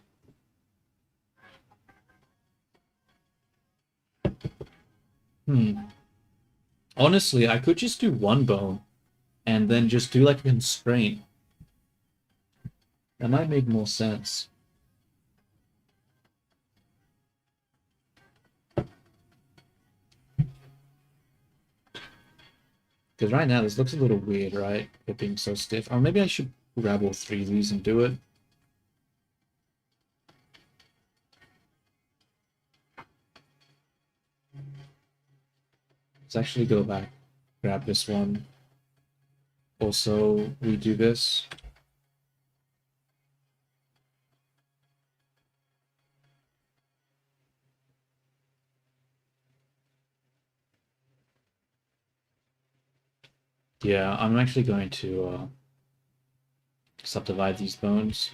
Honestly, I could just do one bone and then just do like a constraint. That might make more sense. Because right now this looks a little weird, right? It being so stiff. Or maybe I should grab all three of these and do it. Let's actually go back, grab this one. Also, redo this. Yeah, I'm actually going to subdivide these bones.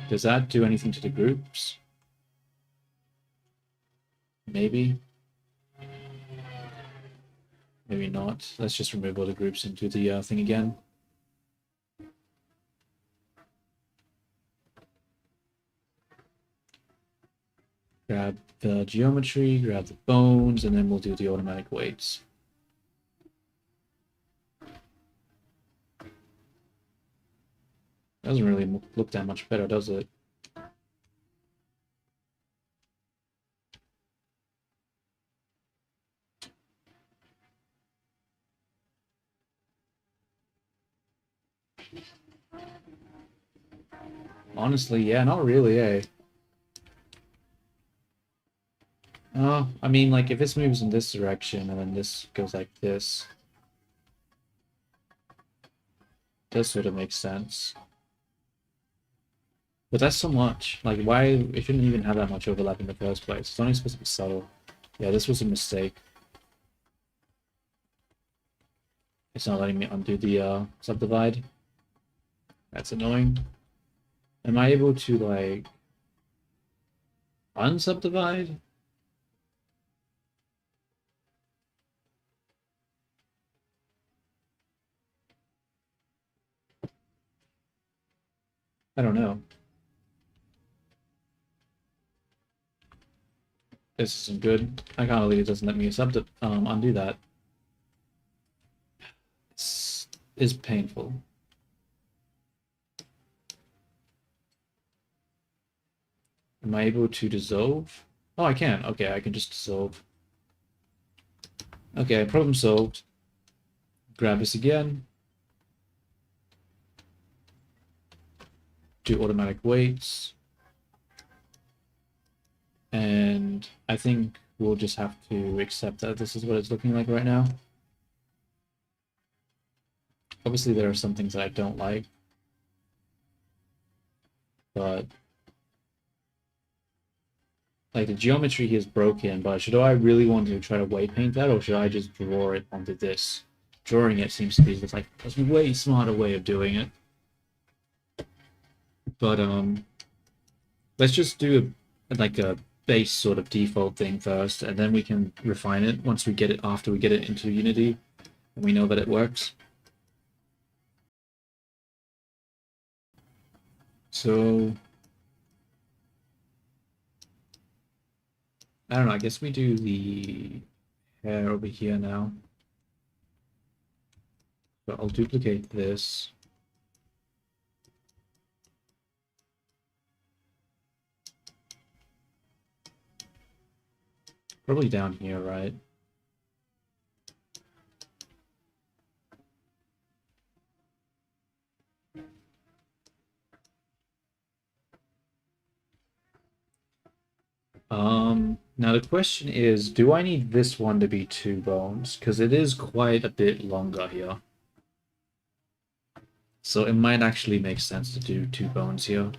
Does that do anything to the groups? Maybe. Maybe not. Let's just remove all the groups and do the thing again. Grab the geometry, grab the bones, and then we'll do the automatic weights. Doesn't really look that much better, does it? Honestly, yeah, not really, eh? I mean, like, if this moves in this direction and then this goes like this, does sort of make sense. But that's so much. Like, why? It shouldn't even have that much overlap in the first place. It's only supposed to be subtle. Yeah, this was a mistake. It's not letting me undo the subdivide. That's annoying. Am I able to, like, unsubdivide? I don't know. This isn't good. I can't believe it doesn't let me undo that. It's painful. Am I able to dissolve? Oh, I can. Okay, I can just dissolve. Okay, problem solved. Grab this again. Do automatic weights. And I think we'll just have to accept that this is what it's looking like right now. Obviously, there are some things that I don't like, but like the geometry here is broken, but should I really want to try to weight paint that, or should I just draw it onto this? Drawing it seems to be just like a way smarter way of doing it. But let's just do like a base sort of default thing first, and then we can refine it once we get it after we get it into Unity and we know that it works. So I don't know, I guess we do the hair over here now. So I'll duplicate this. Probably down here, right? Now the question is, do I need this one to be 2 bones? Because it is quite a bit longer here. So it might actually make sense to do 2 bones here.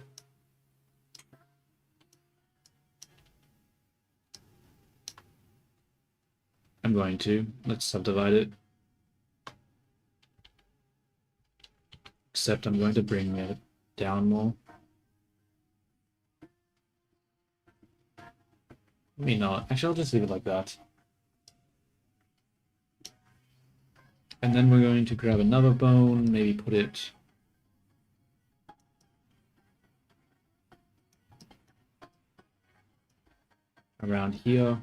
I'm going to. Let's subdivide it. Except I'm going to bring it down more. Maybe not. Actually, I'll just leave it like that. And then we're going to grab another bone, maybe put it around here.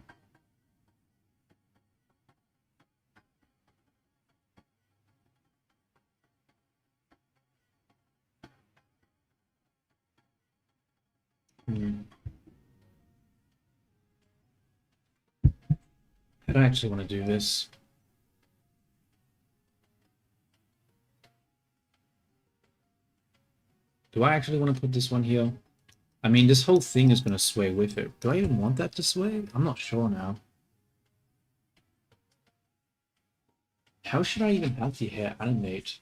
I don't actually want to do this. Do I actually want to put this one here? I mean, this whole thing is going to sway with it. Do I even want that to sway? I'm not sure now. How should I even have the hair animate?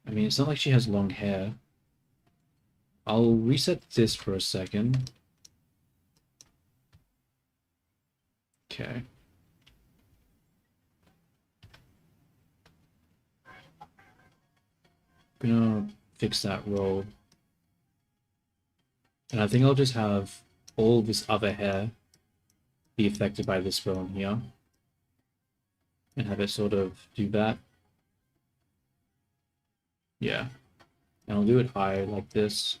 I mean, it's not like she has long hair. I'll reset this for a second. Okay. Gonna fix that roll. And I think I'll just have all this other hair be affected by this bone here. And have it sort of do that. Yeah. And I'll do it high like this.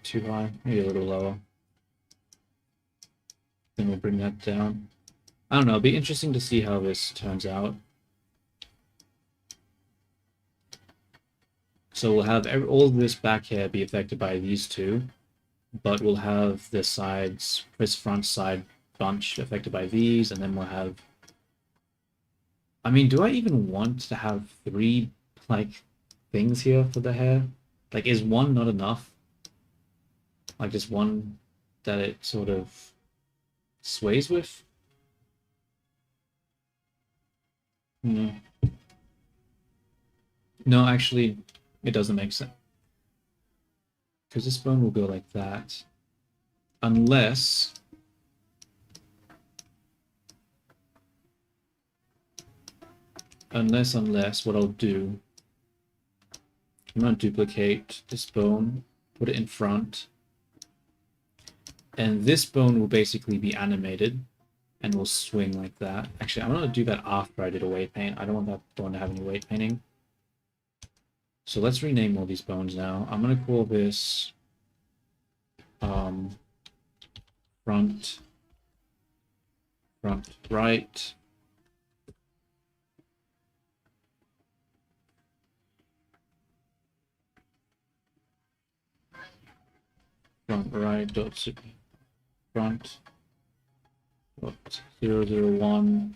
Too high, maybe a little lower. Then we'll bring that down. I don't know, it'll be interesting to see how this turns out. So we'll have all of this back here be affected by these two, but we'll have the sides, this front side bunch affected by these, and then we'll have... I mean, do I even want to have three, like, things here for the hair? Like, is one not enough? Like, just one that it sort of sways with? No. No, actually, it doesn't make sense. Because this bone will go like that. Unless... Unless, what I'll do... I'm going to duplicate this bone, put it in front. And this bone will basically be animated and will swing like that. Actually, I'm going to do that after I did a weight paint. I don't want that bone to have any weight painting. So let's rename all these bones now. I'm going to call this front right. Front right dot front dot 001.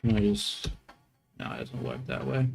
Can I just... No, it doesn't work that way.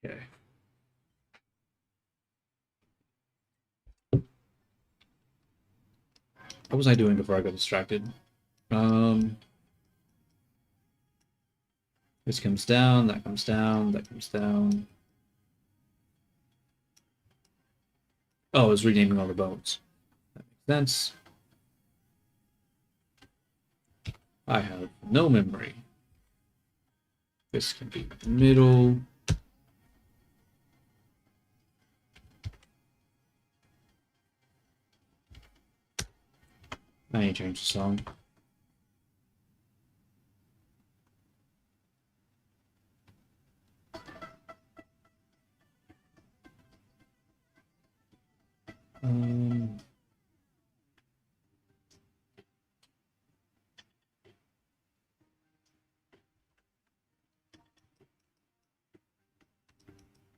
Okay. What was I doing before I got distracted? This comes down, that comes down, that comes down. Oh, I was renaming all the bones. That makes sense. I have no memory. This can be the middle. I need to change the song.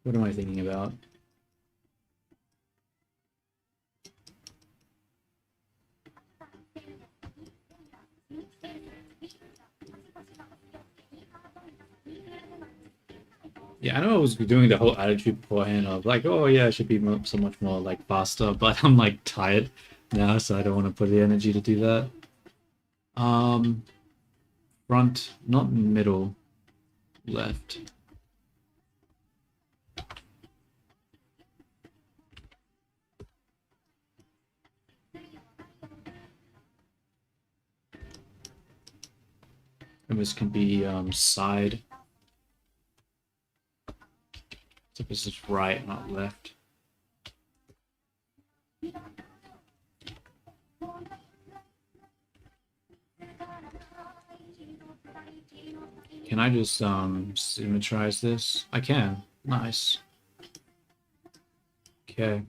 What am I thinking about? Yeah, I know I was doing the whole attitude beforehand of like, oh yeah, I should be so much more like faster, but I'm like tired now, so I don't want to put the energy to do that. Front, not middle, left. And this can be side. So this is right, not left. Can I just symmetrize this? I can. Nice. Okay.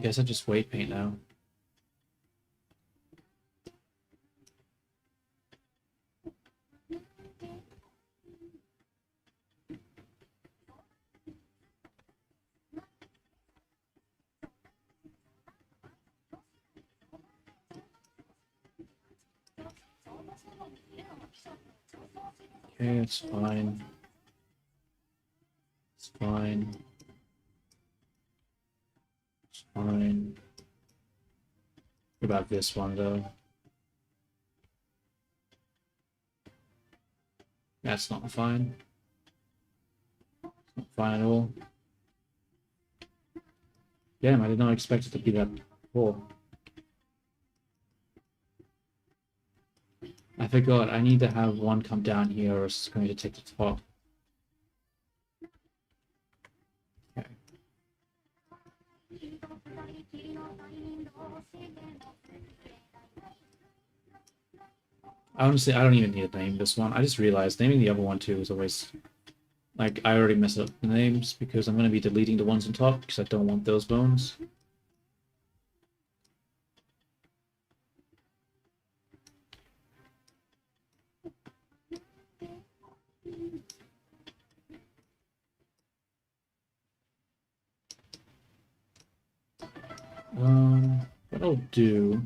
Guess I just weight paint now. Okay, it's fine. It's fine. It's fine. What about this one, though? That's not fine. Not fine at all. Damn, I did not expect it to be that poor. I forgot, I need to have one come down here or it's going to take the top. Okay. Honestly, I don't even need to name this one. I just realized naming the other one too is always... Like, I already messed up the names because I'm going to be deleting the ones on top because I don't want those bones. What I'll do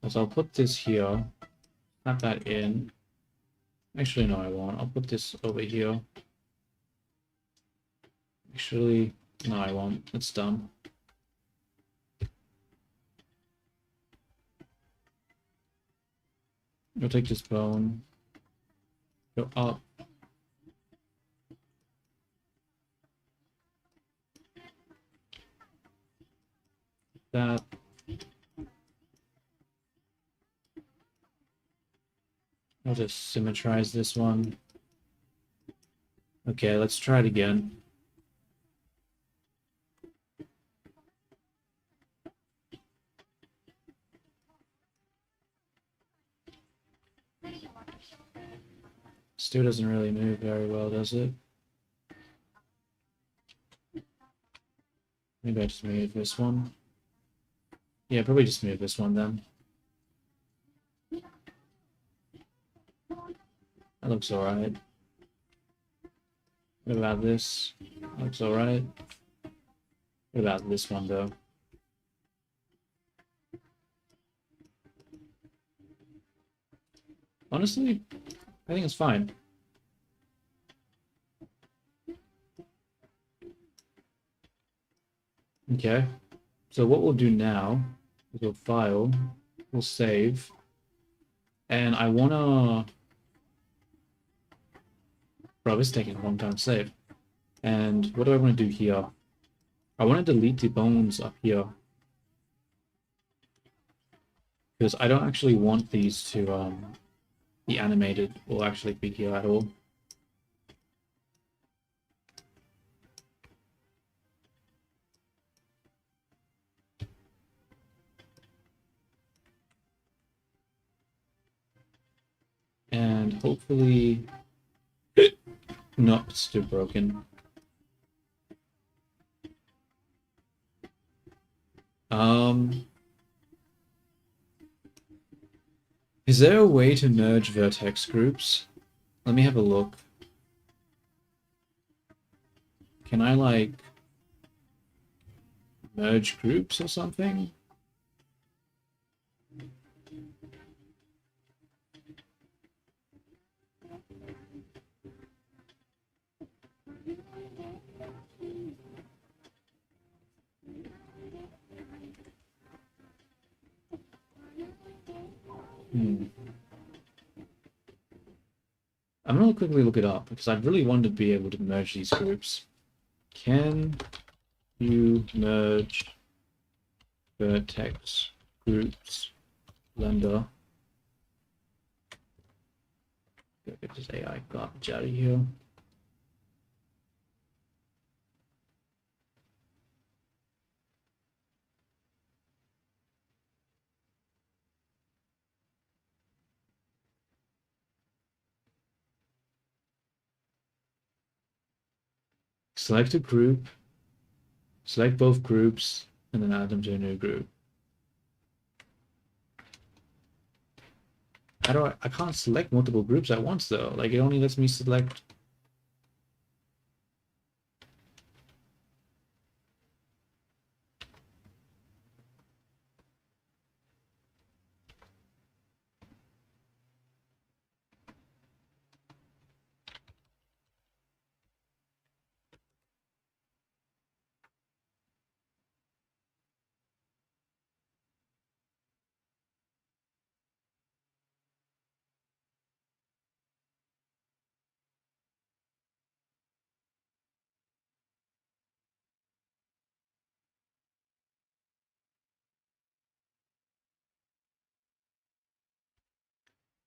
is I'll put this here, snap that in. Actually, no, I won't. I'll put this over here. Actually, no, I won't. It's done. I'll take this bone, go up. That. I'll just symmetrize this one. Okay, let's try it again. Still doesn't really move very well, does it? Maybe I just move this one. Yeah, probably just move this one then. That looks alright. What about this? That looks alright. What about this one though? Honestly, I think it's fine. Okay, so what we'll do now is we'll file, we'll save, and I wanna... Bro, it's taking a long time to save. And what do I want to do here? I want to delete the bones up here. Because I don't actually want these to be animated or actually be here at all. And hopefully... No, it's still broken. Is there a way to merge vertex groups? Let me have a look. Can I, like, merge groups or something? I'm gonna quickly look it up because I really wanted to be able to merge these groups. Can you merge vertex groups Blender? Get this AI garbage out of here. Select a group, select both groups, and then add them to a new group. How do I can't select multiple groups at once though. Like it only lets me select.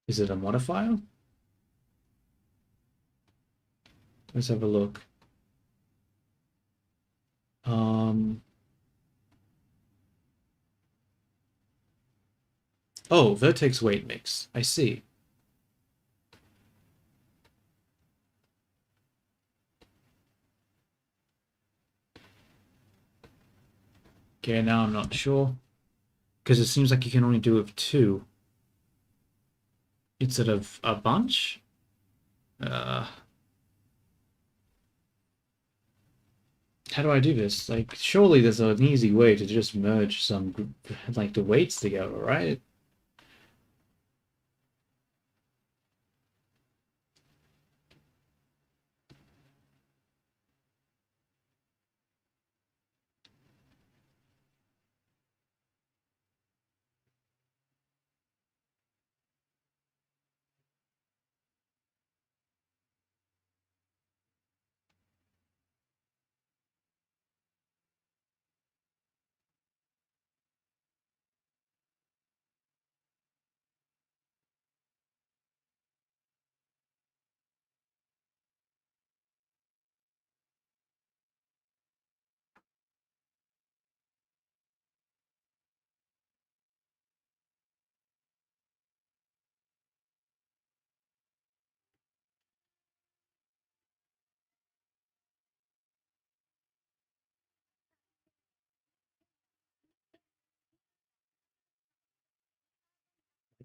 Is it a modifier? Let's have a look. Um, oh, vertex weight mix. I see. Okay, now I'm not sure. Because it seems like you can only do it with two instead of a bunch. Uh, how do I do this? Like, surely there's an easy way to just merge some, like, the weights together, right?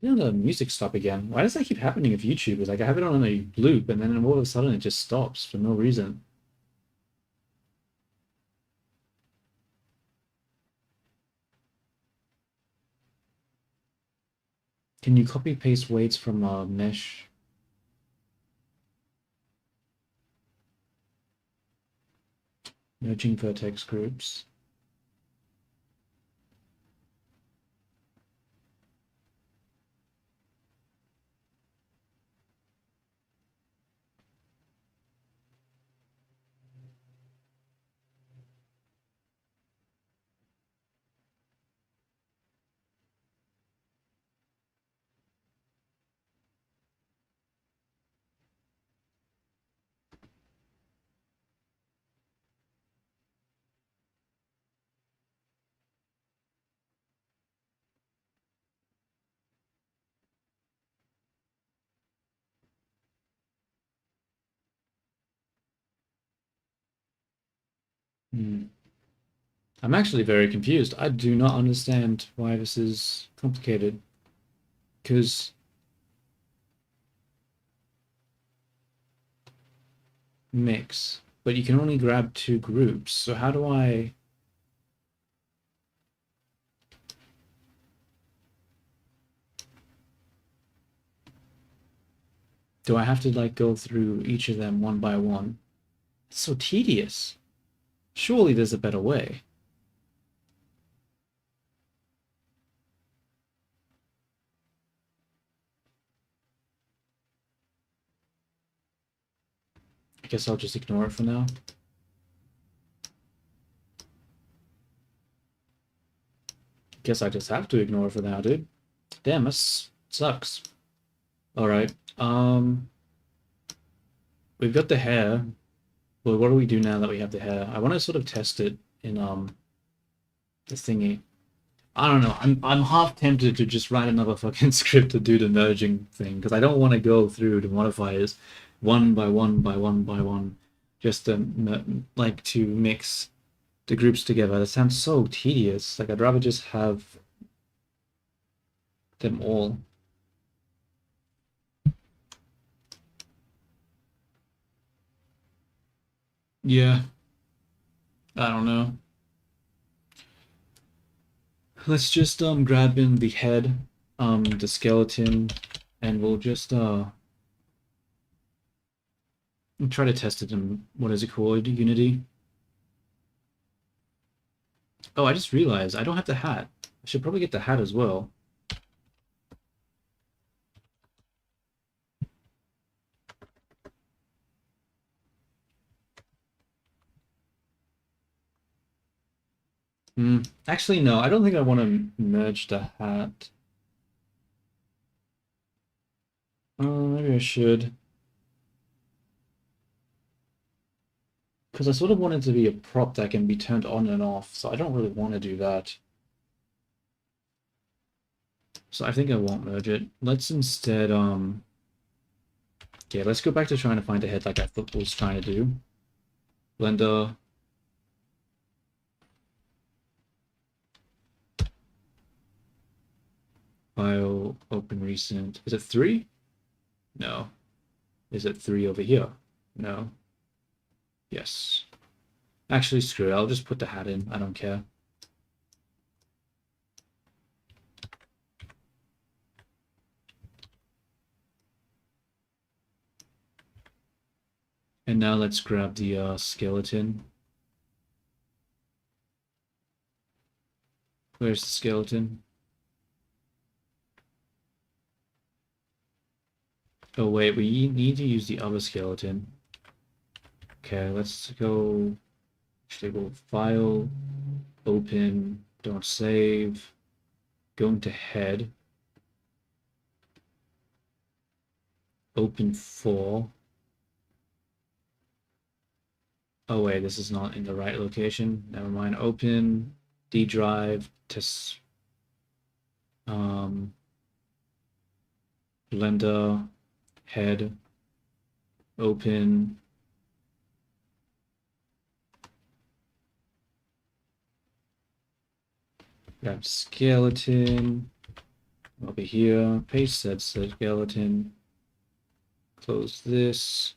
Why did the music stop again? Why does that keep happening with YouTube? It's like I have it on a loop and then all of a sudden it just stops for no reason. Can you copy paste weights from a mesh? Merging vertex groups. Hmm. I'm actually very confused. I do not understand why this is complicated. Because mix, but you can only grab two groups. So how do I? Do I have to like go through each of them one by one? It's so tedious. Surely there's a better way. I guess I'll just ignore it for now. Guess I just have to ignore it for now, dude. Damn, this sucks. All right. We've got the hair. Well, what do we do now that we have the hair? I want to sort of test it in the thingy. I don't know. I'm half tempted to just write another fucking script to do the merging thing because I don't want to go through the modifiers one by one by one by one, just to like to mix the groups together. That sounds so tedious. Like I'd rather just have them all. Yeah, I don't know. Let's just grab in the head, the skeleton, and we'll just try to test it in what is it called? Unity. Oh, I just realized I don't have the hat. I should probably get the hat as well. Actually, no, I don't think I want to merge the hat. Maybe I should. Because I sort of want it to be a prop that can be turned on and off, so I don't really want to do that. So I think I won't merge it. Let's instead, yeah, let's go back to trying to find a head like I thought was trying to do. Blender. File, open recent. Is it 3? No. Is it 3 over here? No. Yes. Actually, screw it. I'll just put the hat in. I don't care. And now let's grab the skeleton. Where's the skeleton? Oh wait, we need to use the other skeleton. Okay, let's go. Actually, go file, open, don't save. Go into head. Open 4. Oh wait, this is not in the right location. Never mind. Open D drive to Blender head. Open. Grab skeleton. Over here. Paste that skeleton. Close this.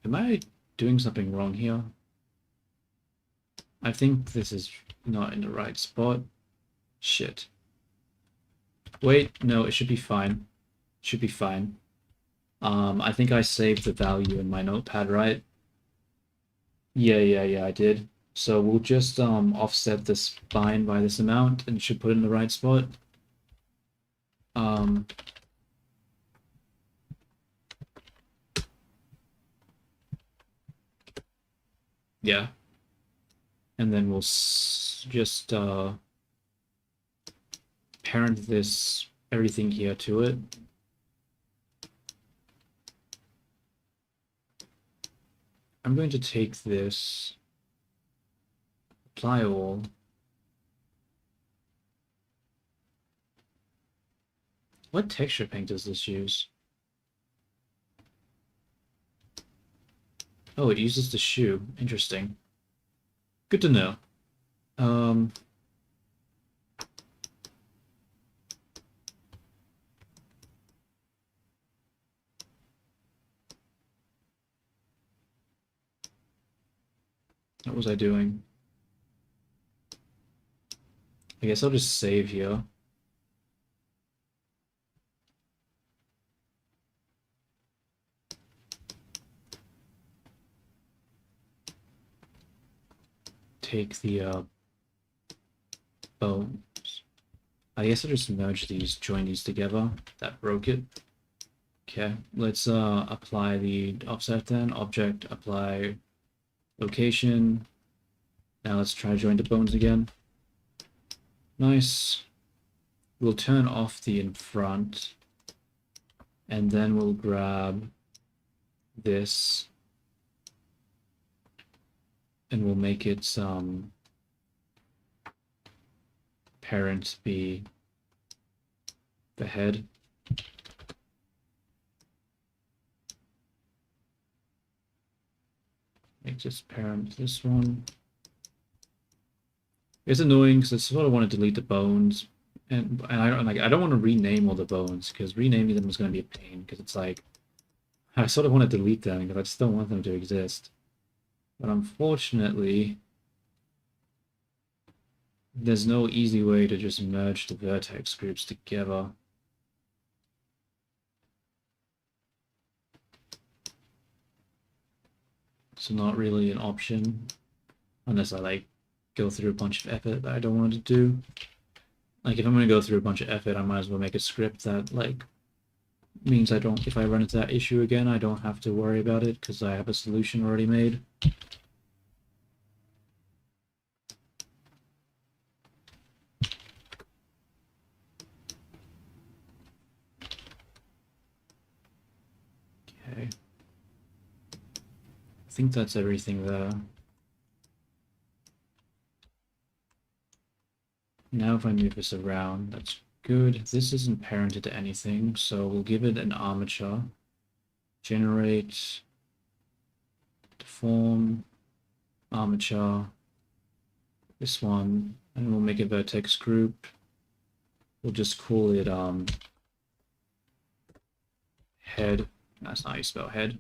Am I doing something wrong here? I think this is not in the right spot. Shit. Wait, no, it should be fine. Should be fine. I think I saved the value in my notepad, right? Yeah, I did. So we'll just offset the spine by this amount and should put it in the right spot. Yeah. And then we'll just parent this everything here to it. I'm going to take this, apply all. What texture paint does this use? Oh, it uses the shoe. Interesting. Good to know. What was I doing? I guess I'll just save here. Take the bones. I guess I'll just merge these, join these together. That broke it. Okay, let's apply the offset then. Object, apply location. Now let's try join the bones again. Nice. We'll turn off the in front, and then we'll grab this, and we'll make its parent be the head. Make this parent this one. It's annoying because I sort of want to delete the bones, and I don't want to rename all the bones because renaming them is going to be a pain because it's like I sort of want to delete them because I just don't want them to exist. But unfortunately, there's no easy way to just merge the vertex groups together. It's not really an option unless I like go through a bunch of effort that I don't want to do. Like if I'm going to go through a bunch of effort, I might as well make a script that like means I don't, if I run into that issue again, I don't have to worry about it because I have a solution already made. think that's everything there. Now if I move this around, that's good. This isn't parented to anything, so we'll give it an armature. Generate, deform, armature, this one, and we'll make a vertex group. We'll just call it head. That's not how you spell head.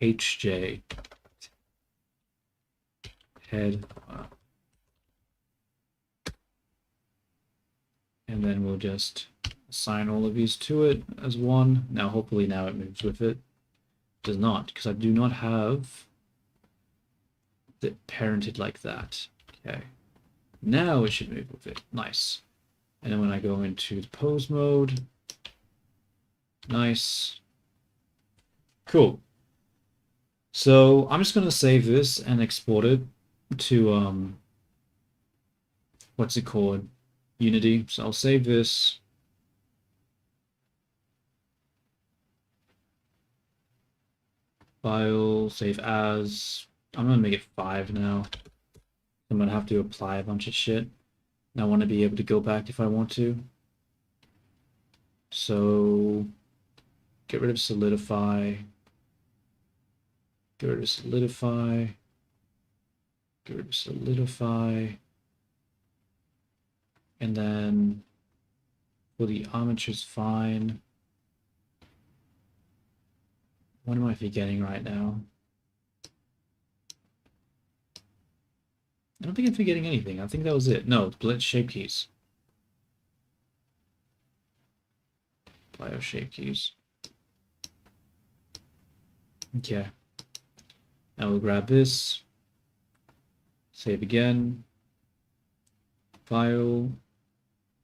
HJ. Head. And then we'll just assign all of these to it as one. Now hopefully now it moves with it. It does not, because I do not have it parented like that. Okay. Now it should move with it. Nice. And then when I go into the pose mode, nice. Cool. So I'm just gonna save this and export it to what's it called? Unity. So I'll save this. File, save as. I'm gonna make it 5 now. I'm gonna have to apply a bunch of shit. And I want to be able to go back if I want to. So get rid of solidify. Get rid of solidify. Get rid of solidify. And then for the armature's fine. What am I forgetting right now? I don't think I'm forgetting anything. I think that was it. No, blitz shape keys. Bio shape keys. Okay. Now we'll grab this. Save again. File.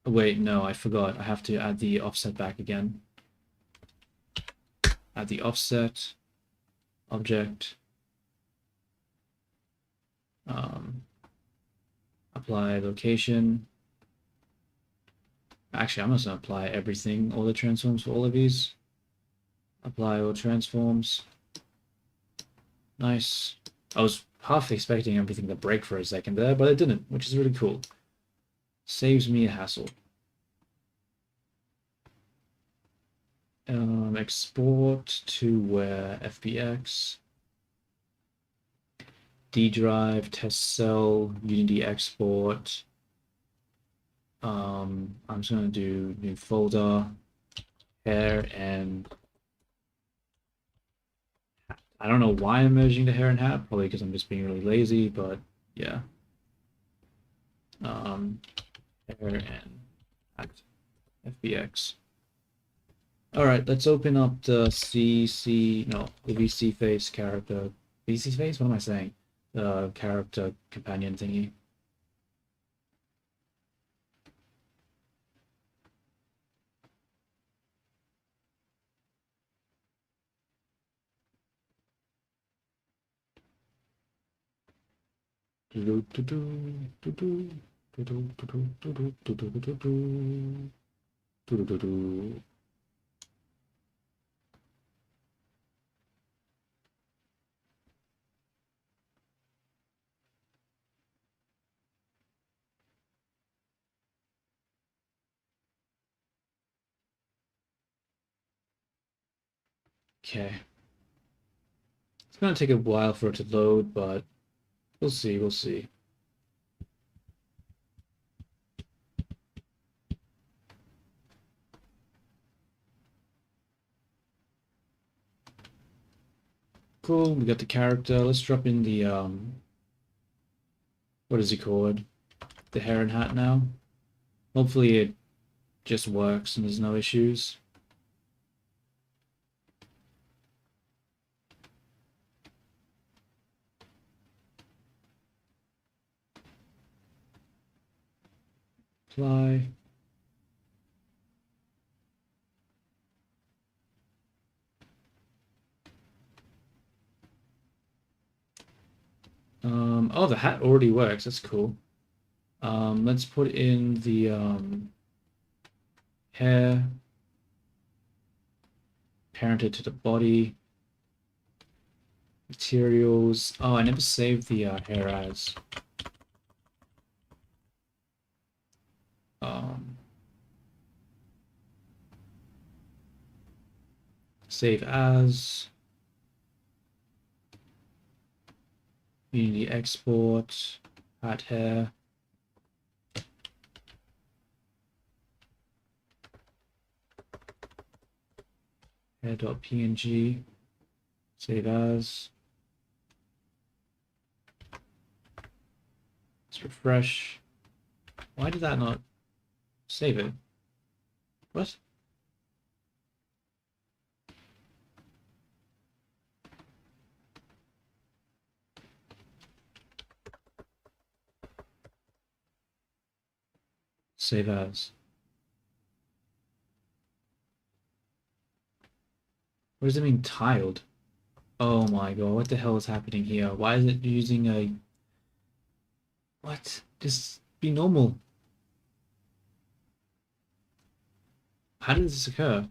Oh, wait, no, I forgot. I have to add the offset back again. Add the offset. Object. Apply location. Actually, I'm just gonna apply everything, all the transforms for all of these. Apply all transforms. Nice. I was half expecting everything to break for a second there, but it didn't, which is really cool. Saves me a hassle. Export to where? FBX. D drive, test cell, Unity export. I'm just gonna do new folder, hair and hat. I don't know why I'm merging the hair and hat, probably because I'm just being really lazy, but yeah. Hair and hat, FBX. All right, let's open up the the VC face character. VC face? What am I saying? The character companion thingy. Okay. It's gonna take a while for it to load, but we'll see, we'll see. Cool, we got the character. Let's drop in the what is he called? The hair and hat now. Hopefully it just works and there's no issues. Apply. Oh, the hat already works. That's cool. Let's put in the hair, parent it to the body. Materials. Oh, I never saved the hair as. Um, Save as. Unity export. Add hair. Hair.png. Save as. Let's refresh. Why did that not save it? What? Save as. What does it mean tiled? Oh my god, what the hell is happening here? Why is it using a... What? Just be normal. How did this occur?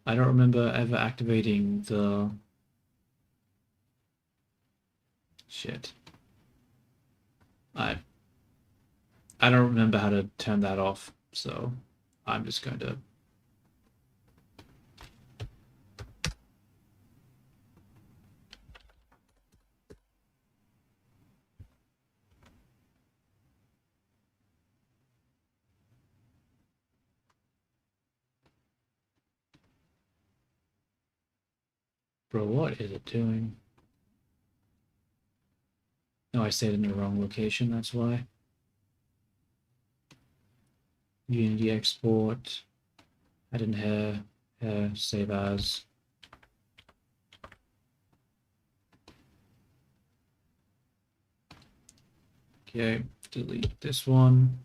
I don't remember ever activating the... Shit. I I don't remember how to turn that off, so I'm just going to... Bro, what is it doing? No, I stayed in the wrong location, that's why. Unity export, add in hair, save as. Okay, delete this one.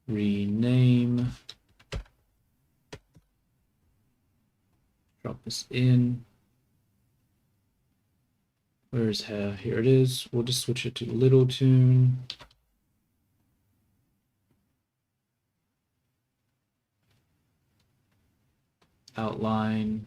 Rename. Drop this in. Where is hair? Here it is. We'll just switch it to Little Tune. Outline.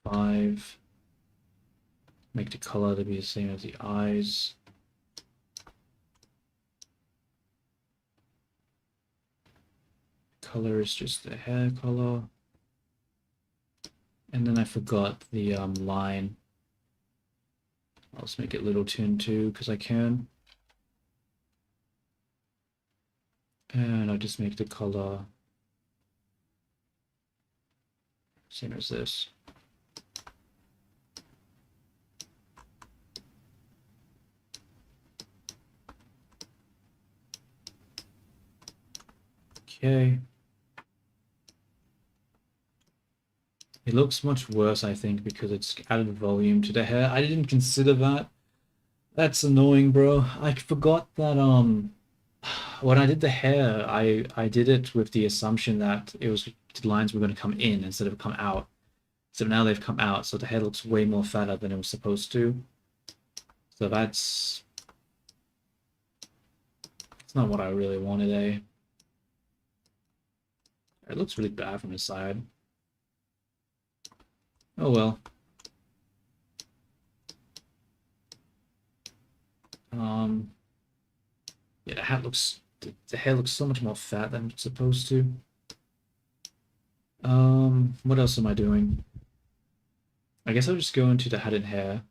Five. Make the color to be the same as the eyes. Color is just the hair color. And then I forgot the line. I'll just make it Little Tune too, because I can. And I'll just make the color same as this. Okay. It looks much worse, I think, because it's added volume to the hair. I didn't consider that. That's annoying, bro. I forgot that when I did the hair, I did it with the assumption that it was the lines were going to come in instead of come out. So now they've come out, so the hair looks way more fatter than it was supposed to. So that's not what I really wanted, eh? It looks really bad from the side. Oh well. Yeah, the hair looks so much more fat than it's supposed to. What else am I doing? I guess I'll just go into the head and hair.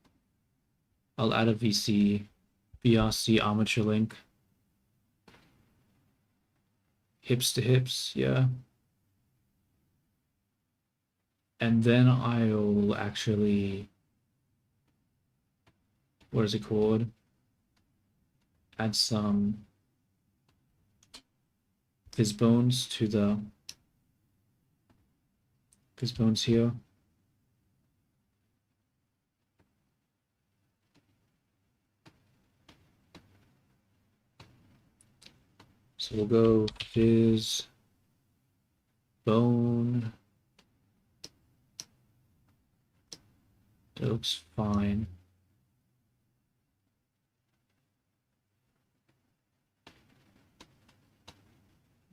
I'll add a VRC armature link. Hips to hips, yeah. And then I'll actually, what is it called? Add some fizz bones to the fizz bones here. So we'll go fizz bone It looks fine.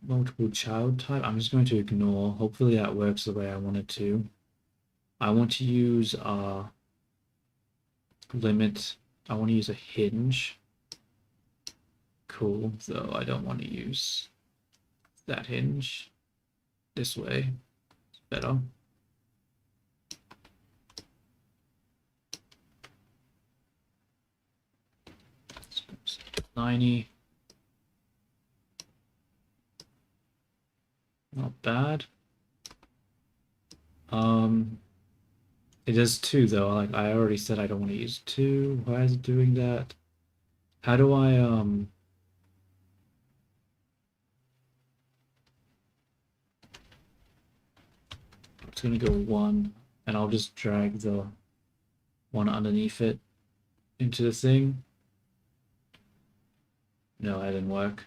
Multiple child type. I'm just going to ignore. Hopefully that works the way I want it to. I want to use limit. I want to use a hinge. Cool, though I don't want to use that hinge. This way. It's better. 90. Not bad. It does 2 though. Like I already said I don't want to use 2. Why is it doing that? How do I it's gonna go 1 and I'll just drag the one underneath it into the thing. No, that didn't work.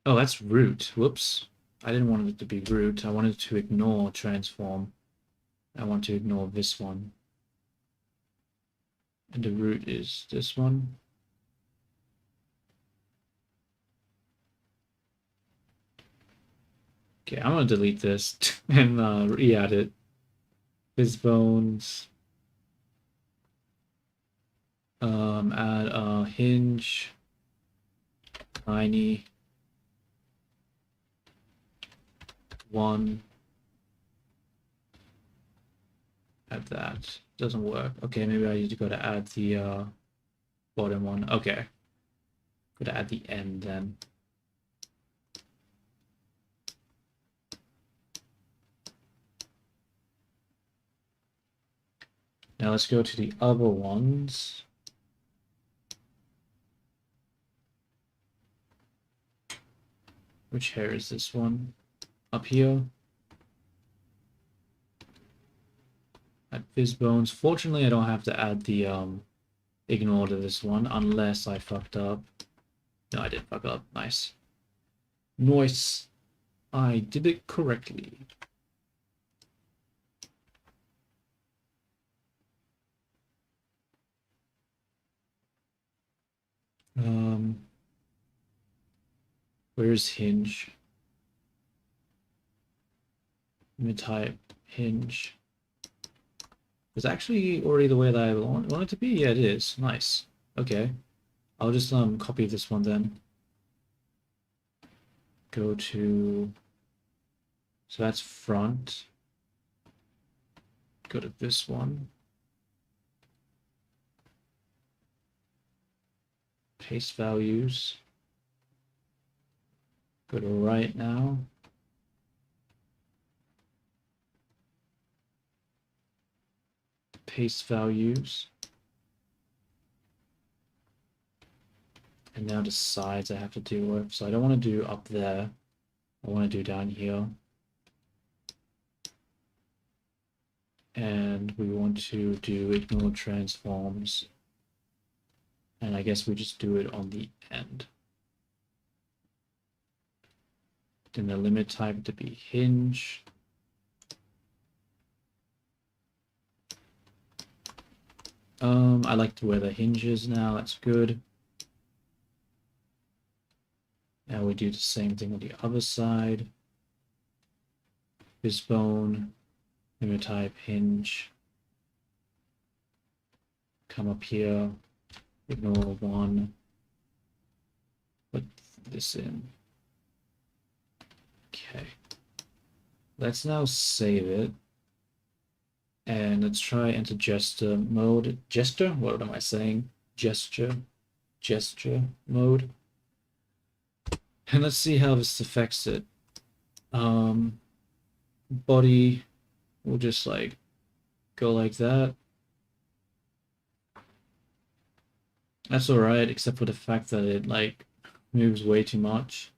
Oh, that's root. Whoops. I didn't want it to be root. I wanted to ignore transform. I want to ignore this one. And the root is this one. Okay, I'm gonna delete this and re-add it. Fizzbones. Add a hinge. Tiny. 1. Add that. Doesn't work. Okay, maybe I need to go to add the bottom one. Okay. Go to add the end then. Now let's go to the other ones. Which hair is this one? Up here. Add Fizzbones. Fortunately, I don't have to add the ignore to this one unless I fucked up. No, I didn't fuck up. Nice. Nice. I did it correctly. Where's hinge? Let me type hinge. It's actually already the way that I want it to be. Yeah, it is. Nice. Okay. I'll just copy this one then. Go to, so that's front. Go to this one. Paste values. Go to right now. Paste values. And now the sides I have to deal with. So I don't want to do up there. I want to do down here. And we want to do ignore transforms. And I guess we just do it on the end. Then the limit type to be hinge. I like to wear the hinges now, that's good. Now we do the same thing on the other side. Fizzbone, limit type, hinge. Come up here, ignore 1. Put this in. Okay. Let's now save it. And let's try enter gesture mode. Gesture? What am I saying? Gesture mode. And let's see how this affects it. Body will just like go like that. That's all right, except for the fact that it like moves way too much.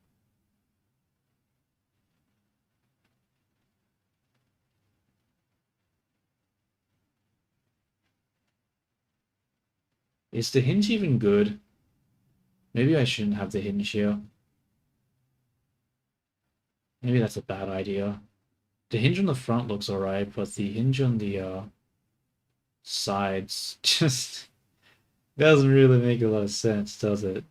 Is the hinge even good? Maybe I shouldn't have the hinge here. Maybe that's a bad idea. The hinge on the front looks alright, but the hinge on the sides just doesn't really make a lot of sense, does it?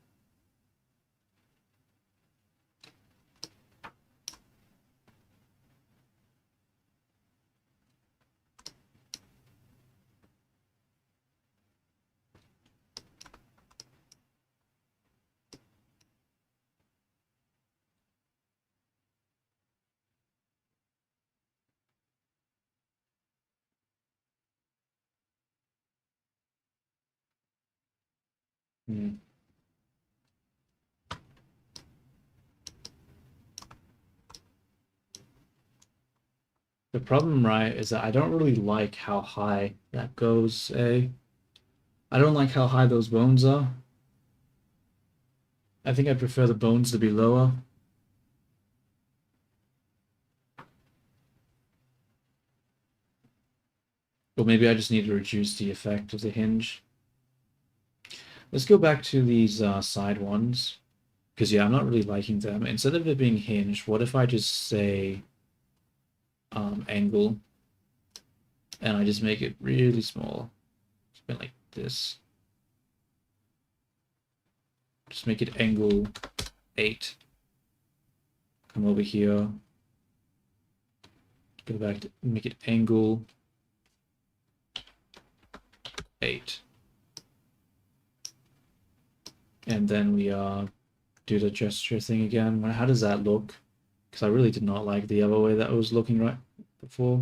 Hmm. The problem, right, is that I don't really like how high that goes, eh? I don't like how high those bones are. I think I prefer the bones to be lower. Or maybe I just need to reduce the effect of the hinge. Let's go back to these side ones. Because, yeah, I'm not really liking them. Instead of it being hinged, what if I just say angle and I just make it really small? Just like this. Just make it angle 8. Come over here. Go back to make it angle 8. And then we do the gesture thing again. How does that look? Because I really did not like the other way that I was looking right before.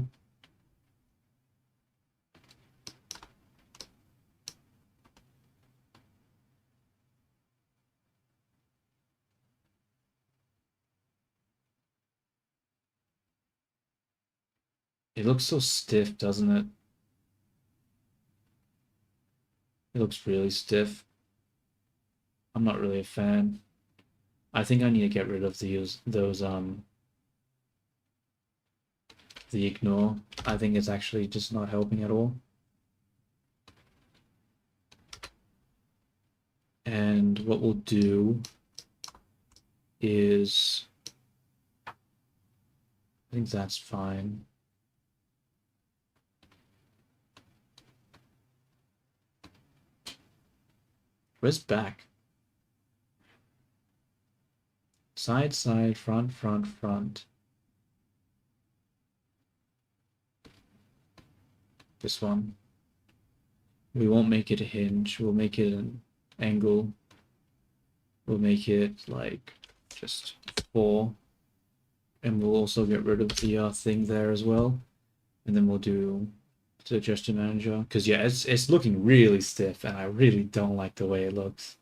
It looks so stiff, doesn't it? It looks really stiff. I'm not really a fan. I think I need to get rid of those the ignore. I think it's actually just not helping at all. And what we'll do is, I think that's fine. Where's back? Side, side, front, front, front. This one. We won't make it a hinge. We'll make it an angle. We'll make it like just 4. And we'll also get rid of the thing there as well. And then we'll do the gesture manager. Because yeah, it's looking really stiff and I really don't like the way it looks.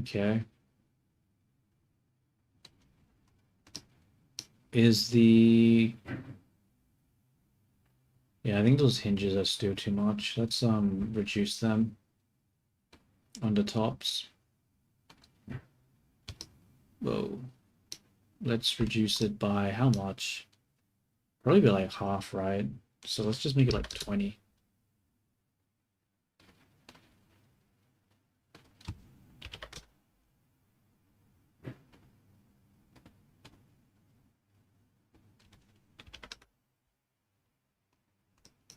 Okay. Is the... Yeah, I think those hinges are still too much. Let's reduce them on the tops. Whoa. Let's reduce it by how much? Probably by like half, right? So let's just make it like 20.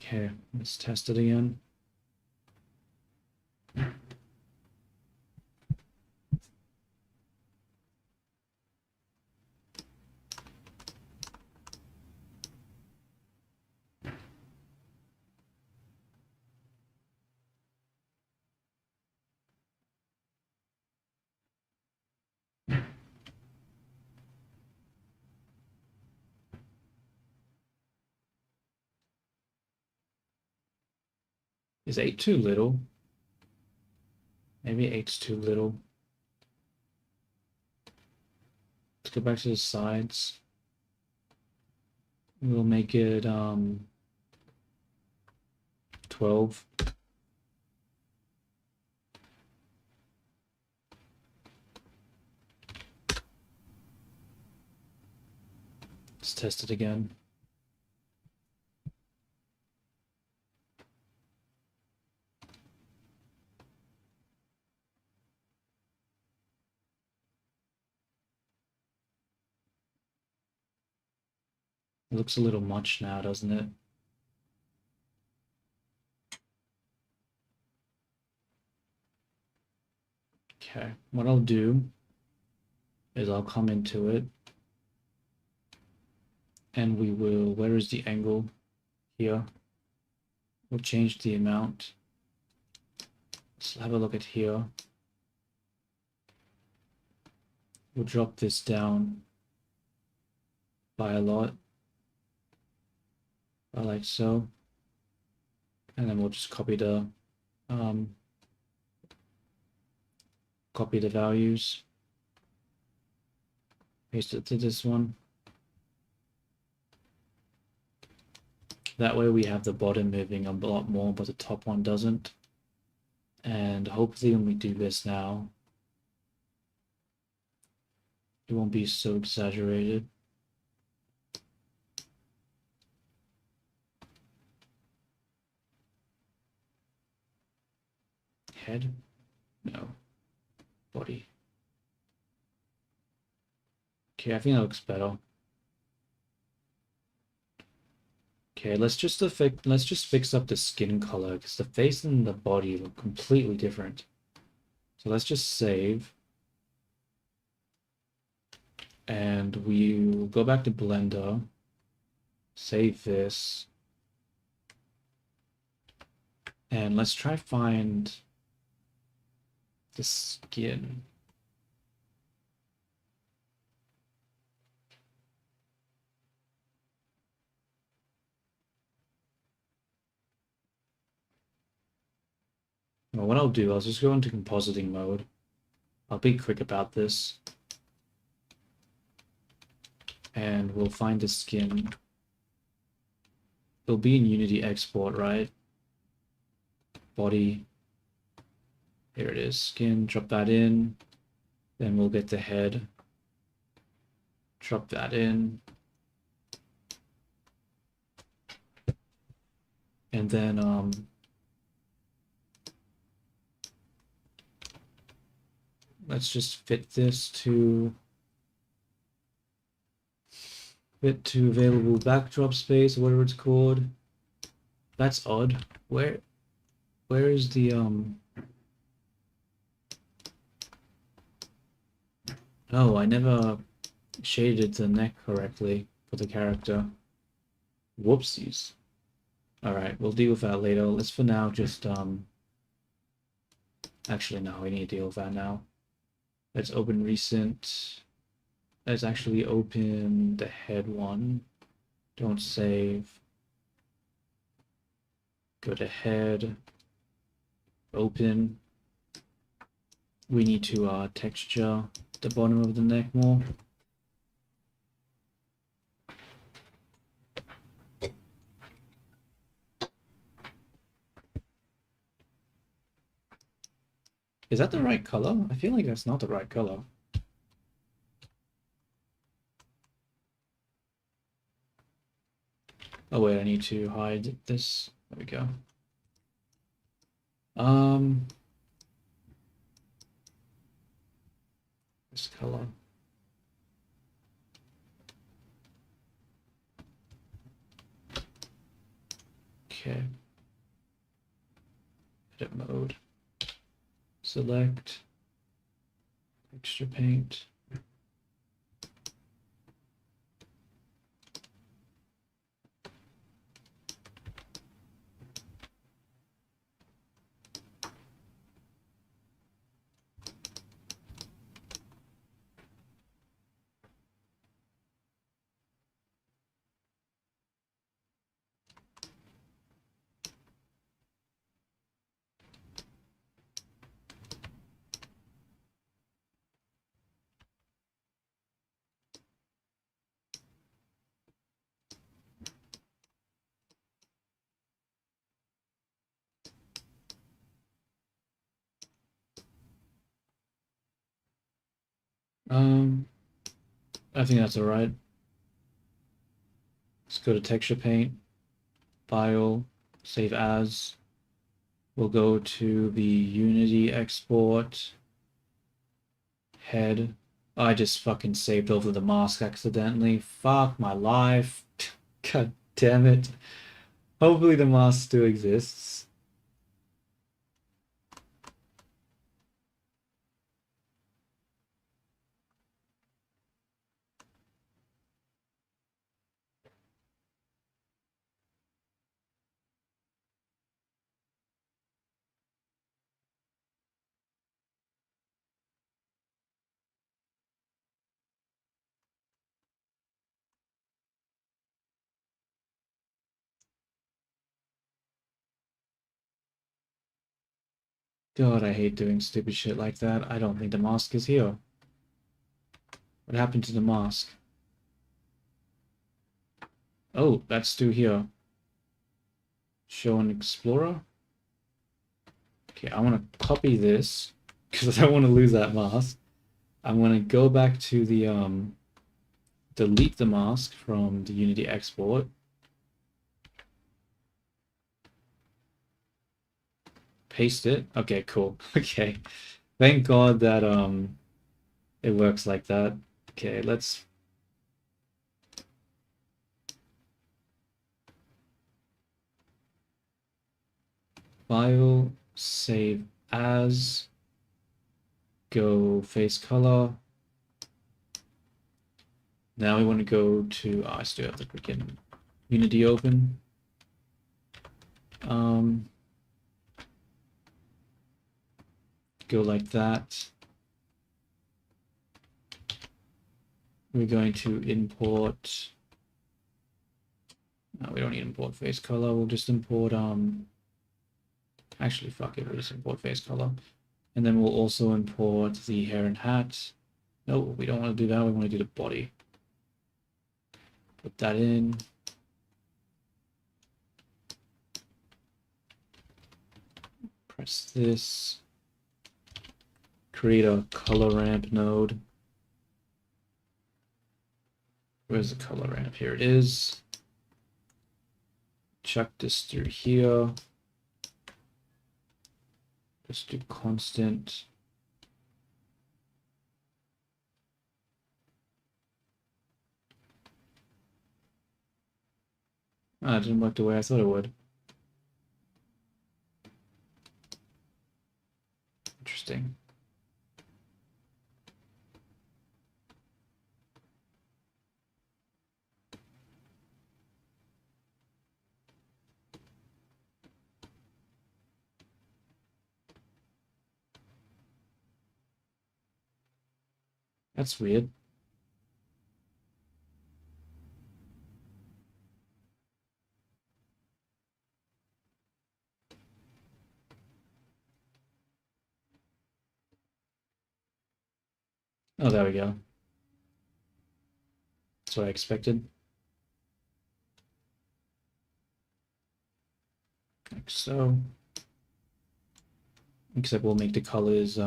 Okay, let's test it again. Is 8 too little? Maybe 8's too little. Let's go back to the sides. We'll make it 12. Let's test it again. It looks a little much now, doesn't it? Okay, what I'll do is I'll come into it and we will, where is the angle? Here. We'll change the amount. Let's have a look at here. We'll drop this down by a lot. Like so. And then we'll just copy the values. Paste it to this one. That way we have the bottom moving a lot more, but the top one doesn't. And hopefully when we do this now, it won't be so exaggerated. Head? No. Body. Okay, I think that looks better. Okay, let's just fix up the skin color because the face and the body look completely different. So let's just save. And we'll go back to Blender. Save this. And let's try find the skin. Well, what I'll do, I'll just go into compositing mode. I'll be quick about this. And we'll find the skin. It'll be in Unity export, right? Body. Here it is. Skin, drop that in. Then we'll get the head. Drop that in. And then let's just fit this to available backdrop space, whatever it's called. That's odd. Where is the Oh, I never shaded the neck correctly for the character. Whoopsies. Alright, we'll deal with that later. Let's for now just actually no, we need to deal with that now. Let's open recent. Let's actually open the head one. Don't save. Go to head. Open. We need to texture the bottom of the neck more. Is that the right color? I feel like that's not the right color. Oh wait, I need to hide this. There we go. This color. Okay. Edit mode. Select. Texture paint. I think that's alright. Let's go to texture paint, file, save as. We'll go to the Unity export, head. I just fucking saved over the mask accidentally. Fuck my life. God damn it. Hopefully the mask still exists. God, I hate doing stupid shit like that. I don't think the mask is here. What happened to the mask? Oh, that's still here. Show an explorer. Okay, I want to copy this because I don't want to lose that mask. I'm going to go back to the delete the mask from the Unity export. Paste it. Okay, cool. Okay. Thank God that it works like that. Okay, let's file, save as, go face color. Now we want to go to, I still have the freaking Unity open. Go like that. We're going to import, no, we don't need import face color. We'll just import, actually, fuck it, we'll just import face color. And then we'll also import the hair and hat. No, we don't want to do that. We want to do the body. Put that in. Press this. Create a color ramp node. Where's the color ramp? Here it is. Chuck this through here. Just do constant. Ah, it didn't work the way I thought it would. Interesting. That's weird. Oh, there we go. That's what I expected. Like so. Except we'll make the colors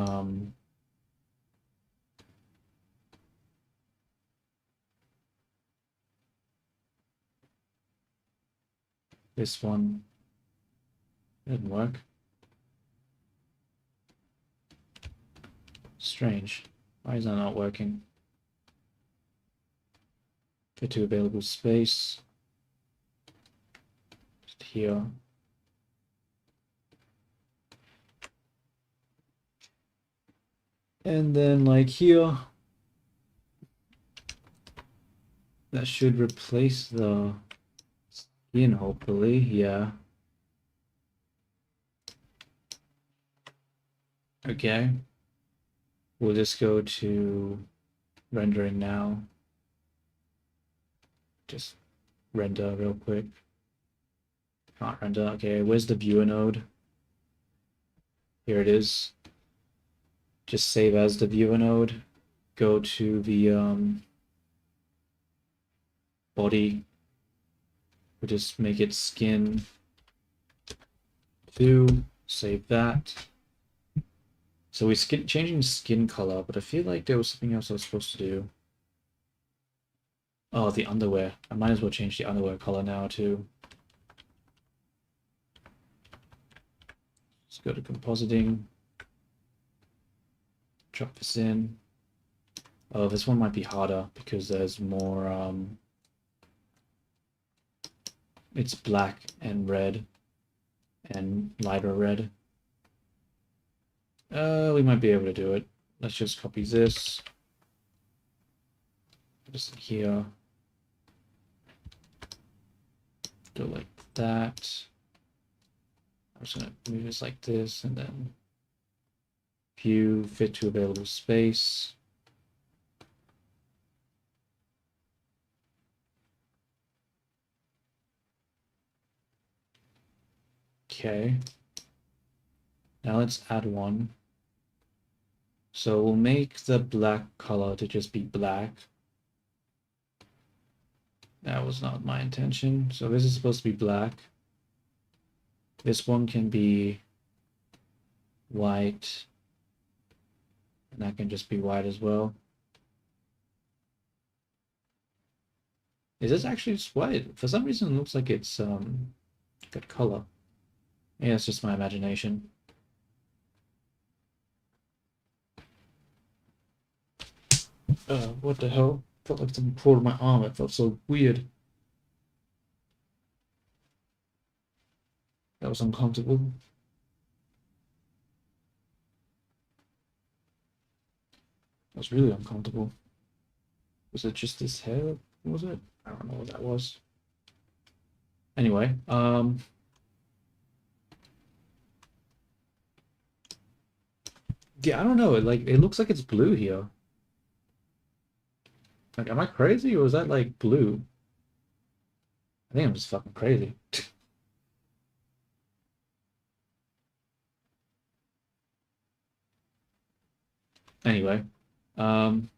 this one didn't work. Strange. Why is that not working? Get to available space. Just here. And then like here, that should replace the skin, hopefully, yeah. Okay. We'll just go to rendering now. Just render real quick. Can't render. Okay, where's the viewer node? Here it is. Just save as the viewer node. Go to the body. We'll just make it skin 2. Save that. So we're changing skin color, but I feel like there was something else I was supposed to do. Oh, the underwear. I might as well change the underwear color now too. Let's go to compositing. Drop this in. Oh, this one might be harder because there's more, it's black and red and lighter red. We might be able to do it. Let's just copy this. Just here. Go like that. I'm just gonna move this like this and then view, fit to available space. Okay. Now let's add one. So we'll make the black color to just be black. That was not my intention. So this is supposed to be black. This one can be white. And that can just be white as well. Is this actually just white? For some reason it looks like it's got color. Yeah, it's just my imagination. What the hell? Felt like someone crawled on my arm. It felt so weird. That was uncomfortable. That was really uncomfortable. Was it just this hair? Was it? I don't know what that was. Anyway, yeah, I don't know. It looks like it's blue here. Like, am I crazy or is that like blue? I think I'm just fucking crazy. Anyway, um,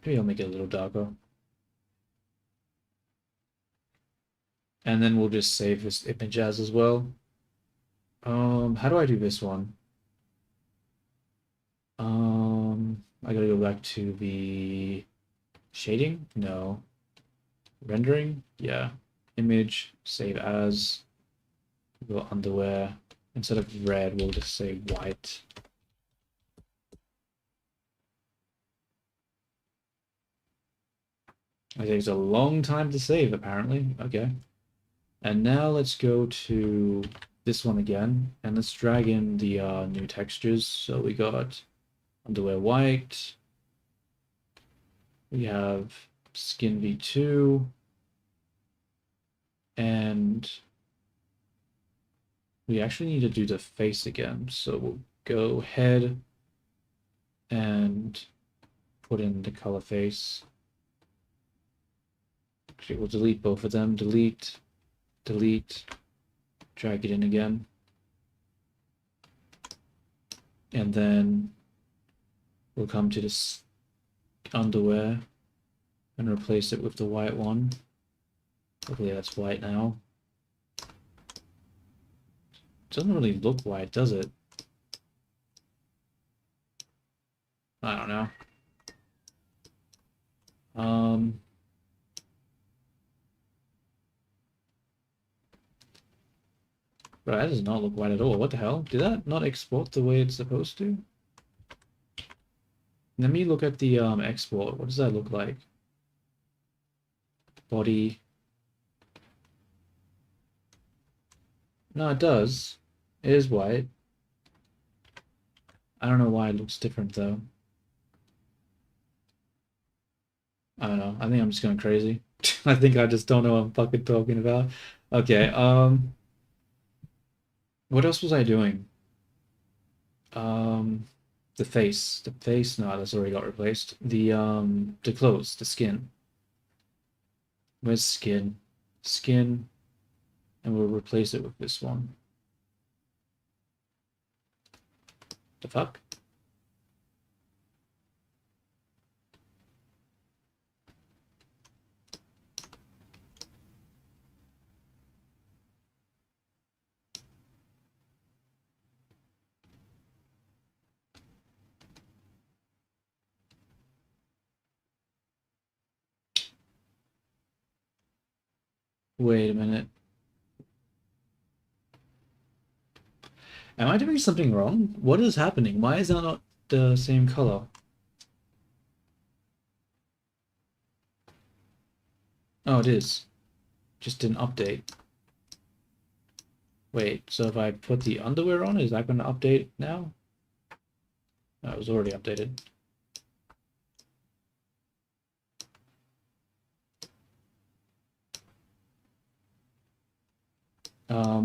maybe I'll make it a little darker. And then we'll just save this image as well. How do I do this one? I gotta go back to the shading? No. Rendering? Yeah. Image, save as. Go underwear. Instead of red, we'll just say white. It takes a long time to save, apparently. Okay. And now let's go to this one again, and let's drag in the new textures. So we got underwear white. We have skin v2. And we actually need to do the face again. So we'll go head and put in the color face. Actually, we'll delete both of them. Delete, delete, drag it in again. And then we'll come to this underwear and replace it with the white one. Hopefully that's white now. Doesn't really look white, does it? I don't know. But that does not look white at all. What the hell? Did that not export the way it's supposed to? Let me look at the export. What does that look like? Body. No, it does. It is white. I don't know why it looks different though. I don't know. I think I'm just going crazy. I think I just don't know what I'm fucking talking about. Okay, what else was I doing? The face. The face, no, that's already got replaced. The clothes, the skin. Where's skin? Skin, and we'll replace it with this one. The fuck? Wait a minute. Am I doing something wrong? What is happening? Why is that not the same color? Oh, it is. Just didn't update. Wait, so if I put the underwear on, is that going to update now? No, it was already updated.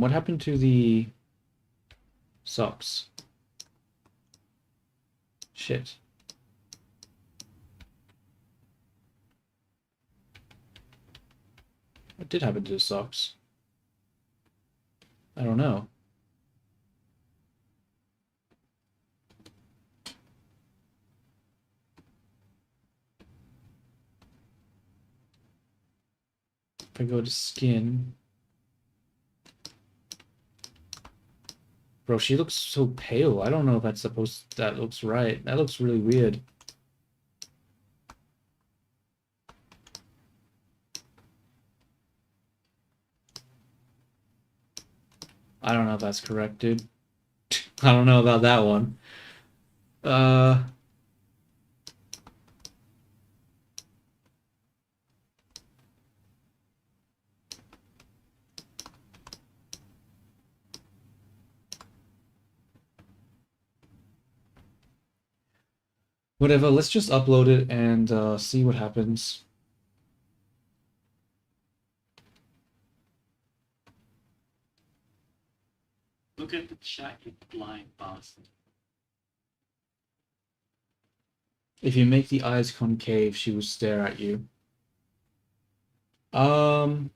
What happened to the socks? Shit. What did happen to the socks? I don't know. If I go to skin... Bro, she looks so pale. I don't know if that's supposed... That looks right. That looks really weird. I don't know if that's correct, dude. I don't know about that one. Uh... Whatever, let's just upload it and see what happens. Look at the chat, you blind bastard. If you make the eyes concave, she will stare at you. Um,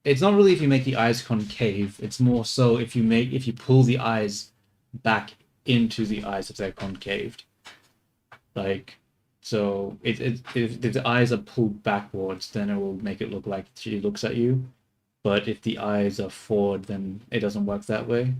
it's not really if you make the eyes concave. It's more so if you pull the eyes back into the eyes if they're concaved. Like, so if the eyes are pulled backwards, then it will make it look like she looks at you. But if the eyes are forward, then it doesn't work that way.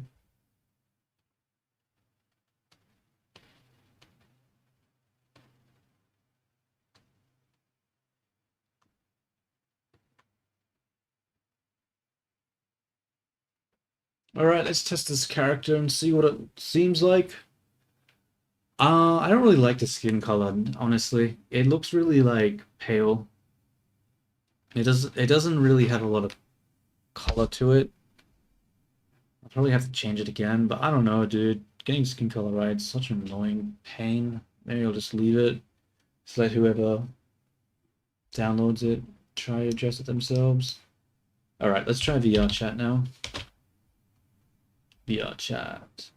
Alright, let's test this character and see what it seems like. I don't really like the skin color, honestly. It looks really like pale. It doesn't really have a lot of color to it. I'll probably have to change it again, but I don't know, dude. Getting skin color right is such an annoying pain. Maybe I'll just leave it. Just let whoever downloads it try to adjust it themselves. Alright, let's try VR chat now. VR chat.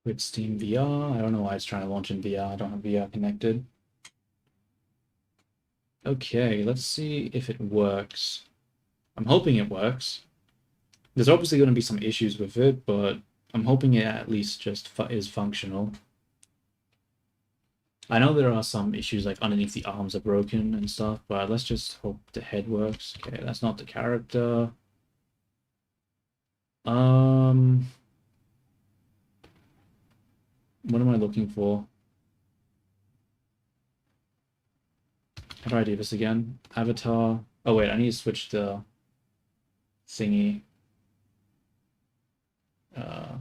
With Steam VR. I don't know why it's trying to launch in VR. I don't have VR connected. Okay, let's see if it works. I'm hoping it works. There's obviously going to be some issues with it, but I'm hoping it at least just is functional. I know there are some issues like underneath the arms are broken and stuff, but let's just hope the head works. Okay, that's not the character. What am I looking for? How do I do this again? Avatar. Oh wait, I need to switch the thingy. Uh,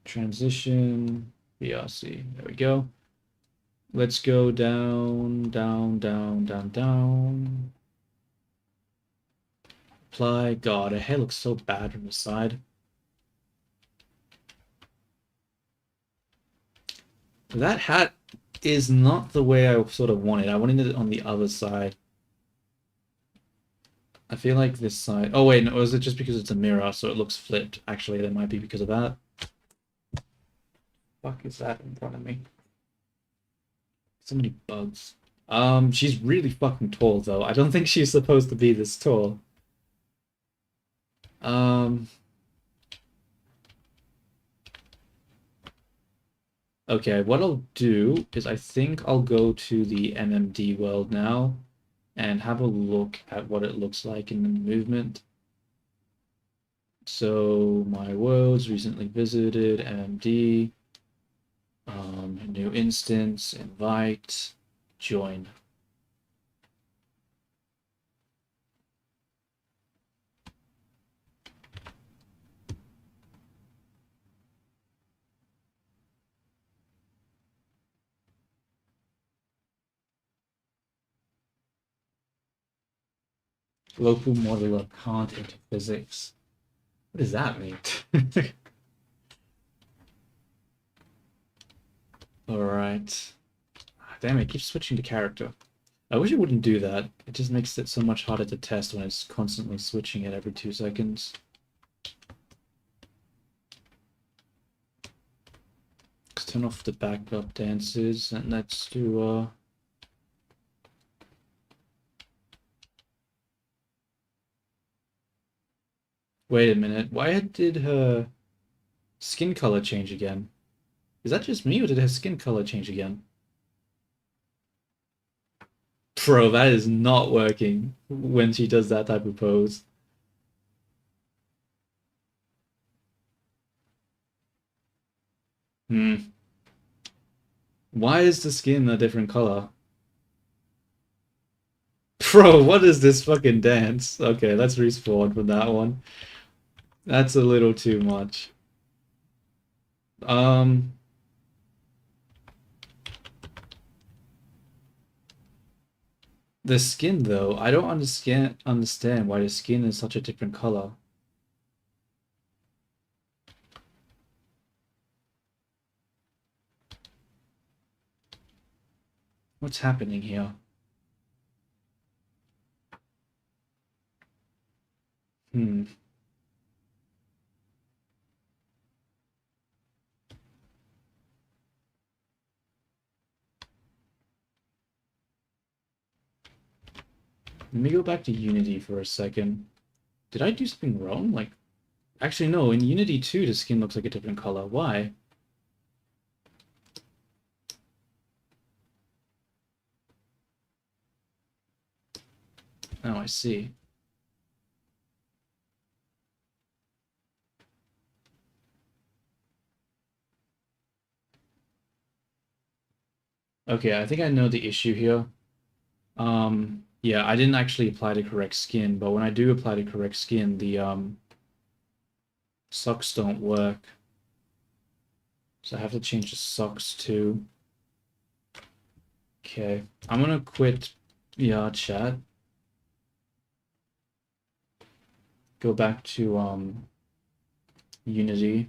Transition, VRC. There we go. Let's go down, down, down, down, down. Apply. God, her hair looks so bad from the side. That hat is not the way I sort of wanted. I wanted it on the other side. I feel like this side. Oh wait, no, is it just because it's a mirror, so it looks flipped? Actually, that might be because of that. Fuck is that in front of me? So many bugs. She's really fucking tall though. I don't think she's supposed to be this tall. Um, okay, what I'll do is I think I'll go to the MMD world now and have a look at what it looks like in the movement. So my worlds recently visited MMD, new instance, invite, join. Local modeler can't into physics. What does that mean? Alright. Damn it, keeps switching to character. I wish it wouldn't do that. It just makes it so much harder to test when it's constantly switching it every 2 seconds. Let's turn off the backup dances and let's do wait a minute, why did her skin color change again? Is that just me or did her skin color change again? Bro, that is not working when she does that type of pose. Hmm. Why is the skin a different color? Bro, what is this fucking dance? Okay, let's respawn from that one. That's a little too much. Um, the skin though, I don't understand why the skin is such a different color. What's happening here? Hmm. Let me go back to Unity for a second. Did I do something wrong? Like, actually no, in Unity 2 the skin looks like a different color. Why? Oh, I see. Okay, I think I know the issue here. Yeah, I didn't actually apply the correct skin, but when I do apply the correct skin, the socks don't work. So I have to change the socks too. Okay, I'm gonna quit chat. Go back to Unity.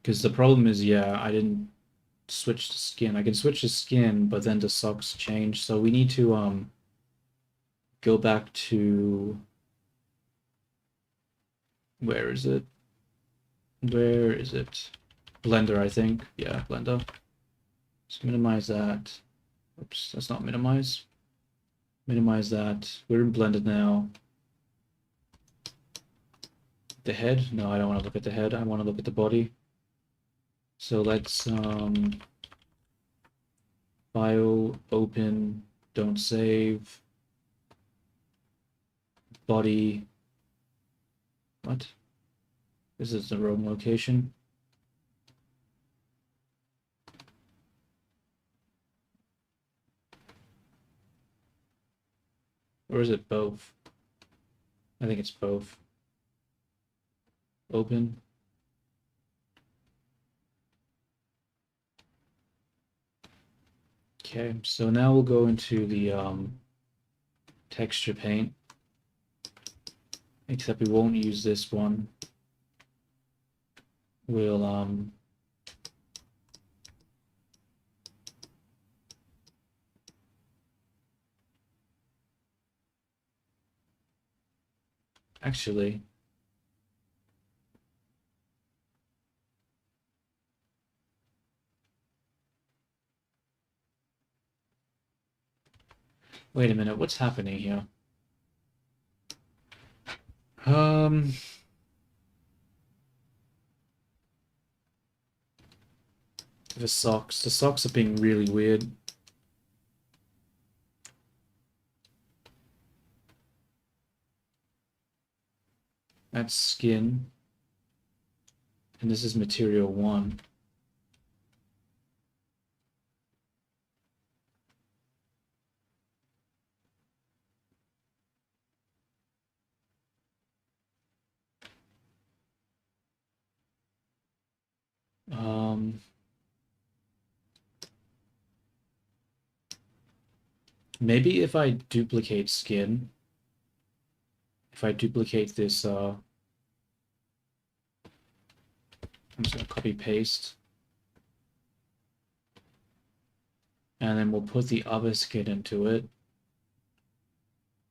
Because the problem is, yeah, I didn't switch the skin. I can switch the skin, but then the socks change. So we need to go back to where is it? Where is it? Blender, I think. Yeah, Blender. Let's minimize that. Oops, that's not minimize. Minimize that. We're in Blender now. The head? No, I don't want to look at the head. I want to look at the body. So let's file, open, don't save, body. What? This is the wrong location. Or is it both? I think it's both. Open. Okay, so now we'll go into the texture paint, except we won't use this one. We'll Actually, wait a minute, what's happening here? Um, the socks. The socks are being really weird. That's skin. And this is material 1. Um, maybe if I duplicate skin, if I duplicate this, I'm just gonna copy paste. And then we'll put the other skin into it.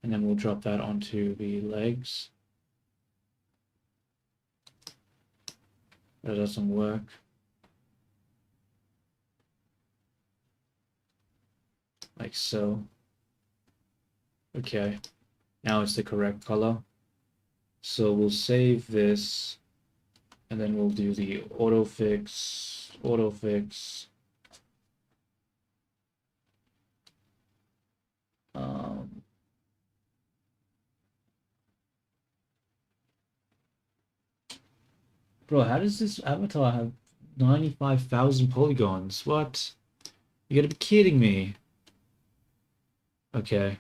And then we'll drop that onto the legs. That doesn't work. Like so. Okay. Now it's the correct color. So we'll save this. And then we'll do the autofix. Um, Bro, how does this avatar have 95,000 polygons? What? You gotta be kidding me. Okay.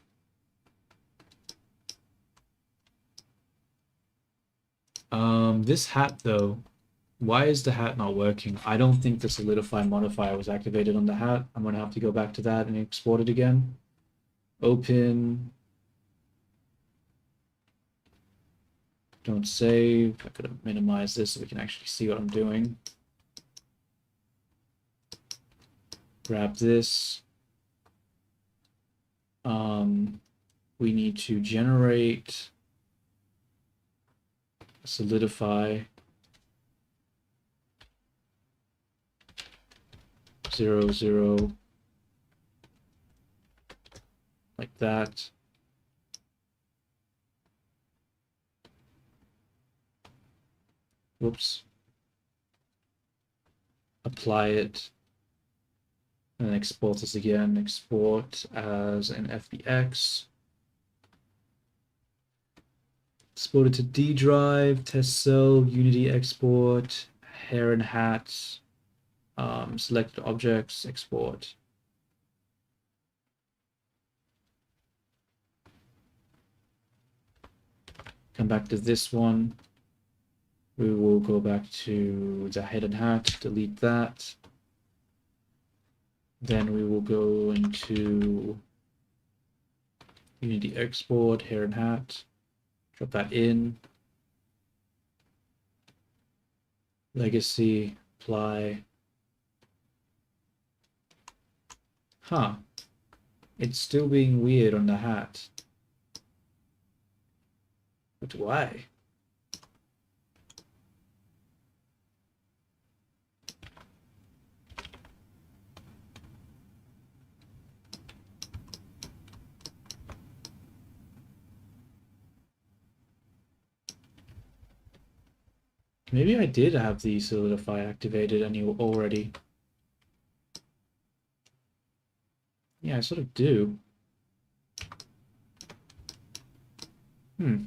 This hat though, why is the hat not working? I don't think the solidify modifier was activated on the hat. I'm gonna have to go back to that and export it again. Open. Don't save. I could have minimized this so we can actually see what I'm doing. Grab this. We need to generate solidify 0, 0, like that. Whoops. Apply it. And then export this again. Export as an FBX. Export it to D drive, test cell, Unity export, hair and hat, selected objects, export. Come back to this one. We will go back to the head and hat, delete that. Then we will go into Unity export, hair and hat, drop that in. Legacy, apply. Huh. It's still being weird on the hat. But why? Maybe I did have the solidify activated already. Yeah, I sort of do. No,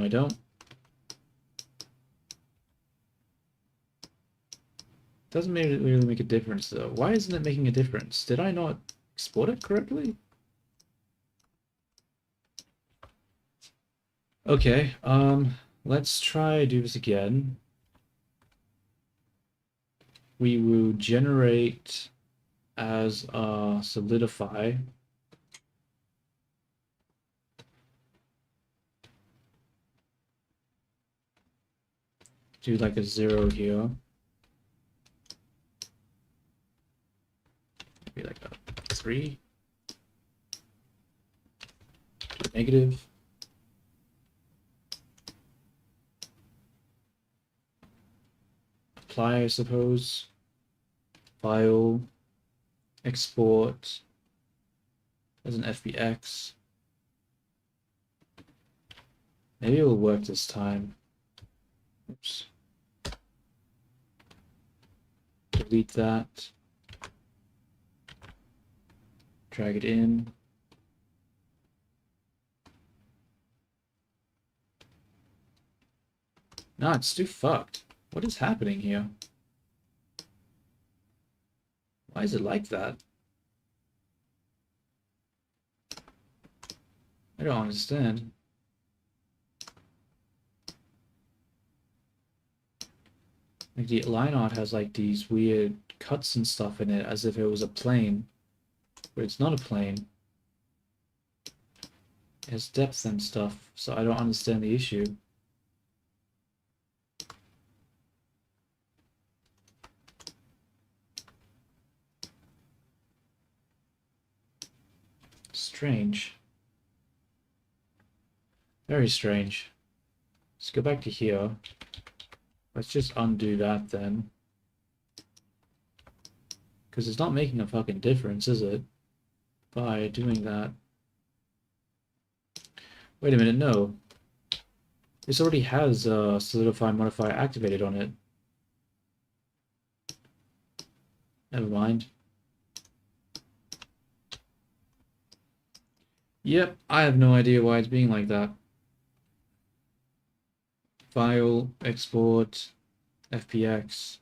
I don't. Doesn't really make a difference though. Why isn't it making a difference? Did I not export it correctly? Okay, let's try do this again. We will generate as solidify. Do like a 0 here. Maybe like a 3. Do a negative. apply, I suppose. File, export as an FBX. Maybe it will work this time. Oops. Delete that. Drag it in. Nah, it's too fucked. What is happening here? Why is it like that? I don't understand. Like the line art has like these weird cuts and stuff in it as if it was a plane, but it's not a plane. It has depth and stuff, so I don't understand the issue. Strange. Very strange. Let's go back to here. Let's just undo that then. Because it's not making a fucking difference, is it? By doing that. Wait a minute, no. This already has solidify modifier activated on it. Never mind. Yep, I have no idea why it's being like that. File, export, FBX.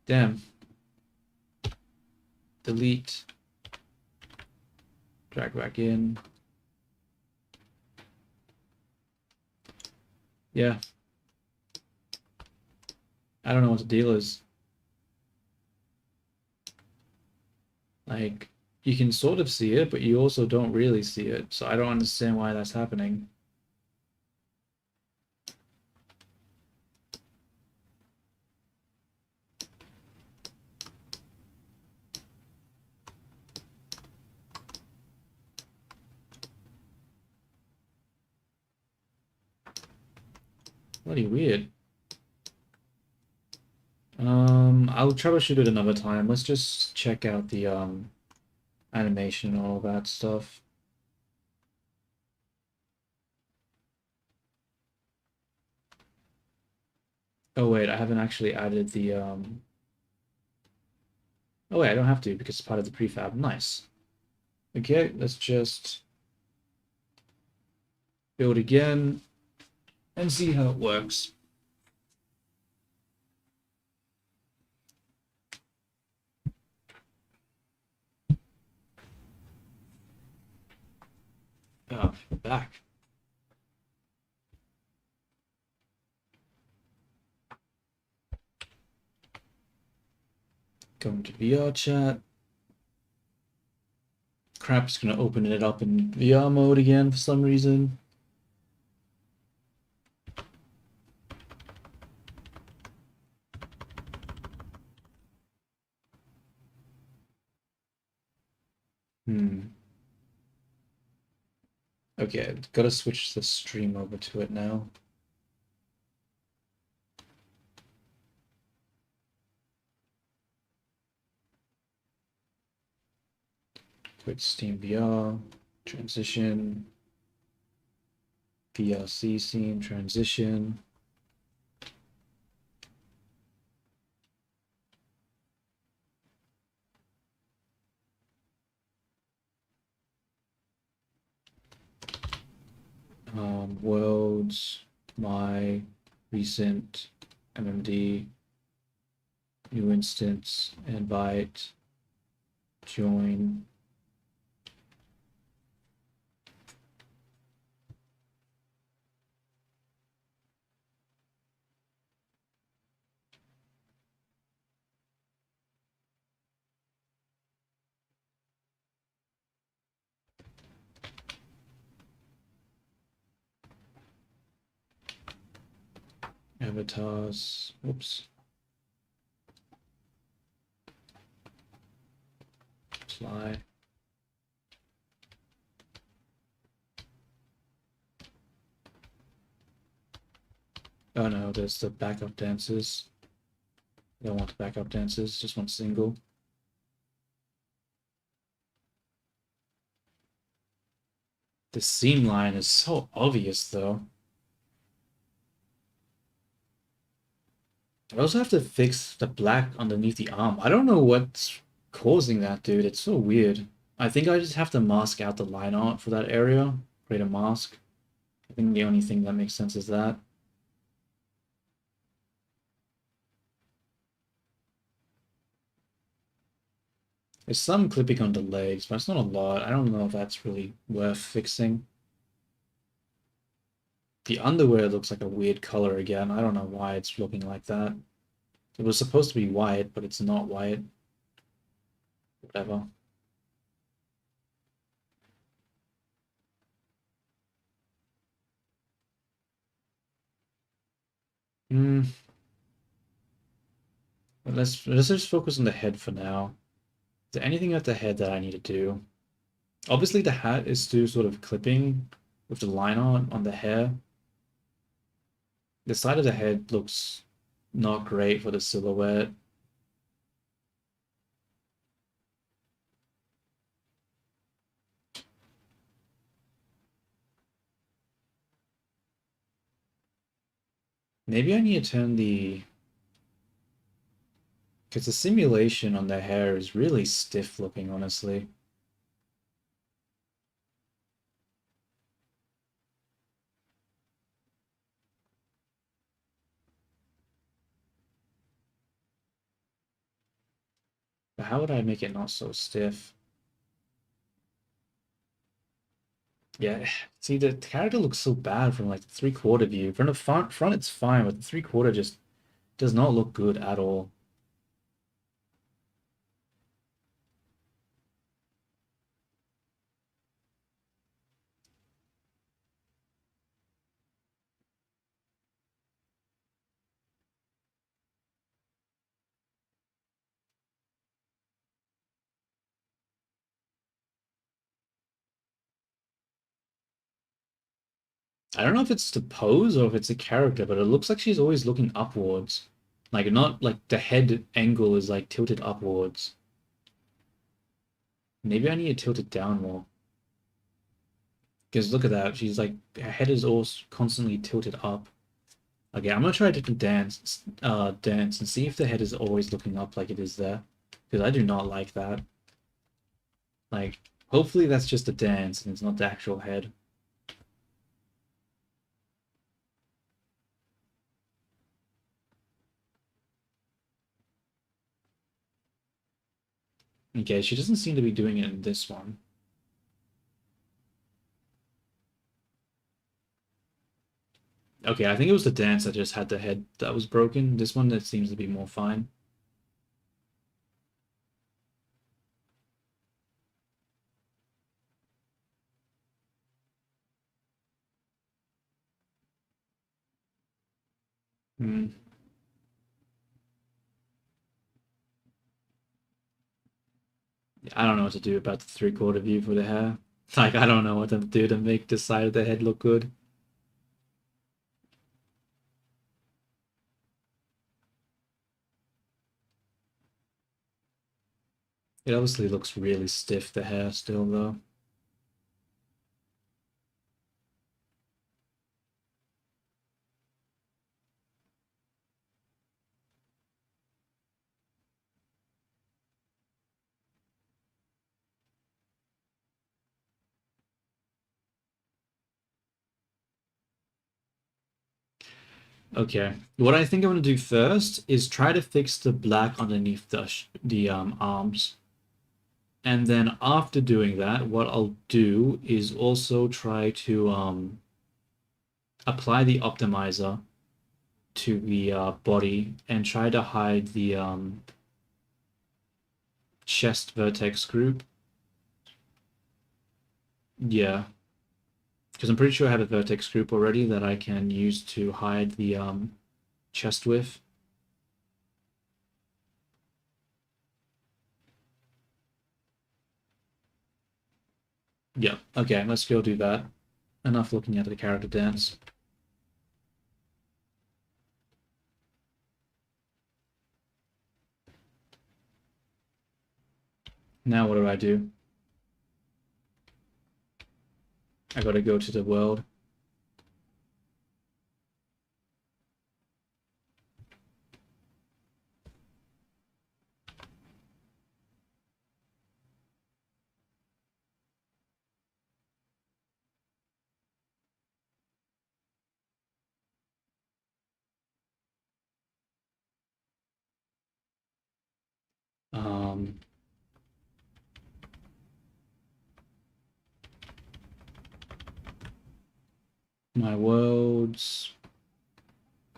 Damn. Delete. Drag back in. Yeah. I don't know what the deal is. Like, you can sort of see it, but you also don't really see it. So I don't understand why that's happening. Bloody weird. I'll troubleshoot it another time. Let's just check out the animation and all that stuff. Oh wait, I haven't actually added the Oh wait, I don't have to because it's part of the prefab. Nice. Okay, let's just build again and see how it works. Oh, back. Going to VR chat. Crap, it's gonna open it up in VR mode again for some reason. Okay, gotta switch the stream over to it now. Quit Steam VR, transition, VLC scene, transition. Worlds, my recent MMD, new instance, invite, join. Avatars, whoops. Apply. Oh no, there's the backup dances. I don't want backup dancers, just want single. The seam line is so obvious though. I also have to fix the black underneath the arm. I don't know what's causing that, dude. It's so weird. I think I just have to mask out the line art for that area. Create a mask. I think the only thing that makes sense is that. There's some clipping on the legs, but it's not a lot. I don't know if that's really worth fixing. The underwear looks like a weird color again. I don't know why it's looking like that. It was supposed to be white, but it's not white. Whatever. Hmm. But let's just focus on the head for now. Is there anything at the head that I need to do? Obviously, the hat is still sort of clipping with the line on the hair. The side of the head looks not great for the silhouette. Maybe I need to turn the... Because the simulation on the hair is really stiff looking, honestly. But how would I make it not so stiff? Yeah, see, the character looks so bad from like the three-quarter view. From the front it's fine, but the three-quarter just does not look good at all. I don't know if it's the pose or if it's a character, but it looks like she's always looking upwards. Like, not like the head angle is like tilted upwards. Maybe I need to tilt it down more. Because look at that, she's like, her head is all constantly tilted up. Okay, I'm gonna try a different dance and see if the head is always looking up like it is there. Because I do not like that. Like, hopefully that's just a dance and it's not the actual head. Okay, she doesn't seem to be doing it in this one. Okay, I think it was the dance that just had the head that was broken. This one that seems to be more fine. Hmm. I don't know what to do about the three-quarter view for the hair. Like, I don't know what to do to make this side of the head look good. It obviously looks really stiff, the hair still, though. Okay, what I think I'm gonna do first is try to fix the black underneath the arms. And then after doing that, what I'll do is also try to apply the optimizer to the body and try to hide the chest vertex group. Yeah, because I'm pretty sure I have a vertex group already that I can use to hide the chest with. Yeah, okay, let's go do that. Enough looking at the character dance. Now what do I do? I gotta go to the world. Um, my worlds,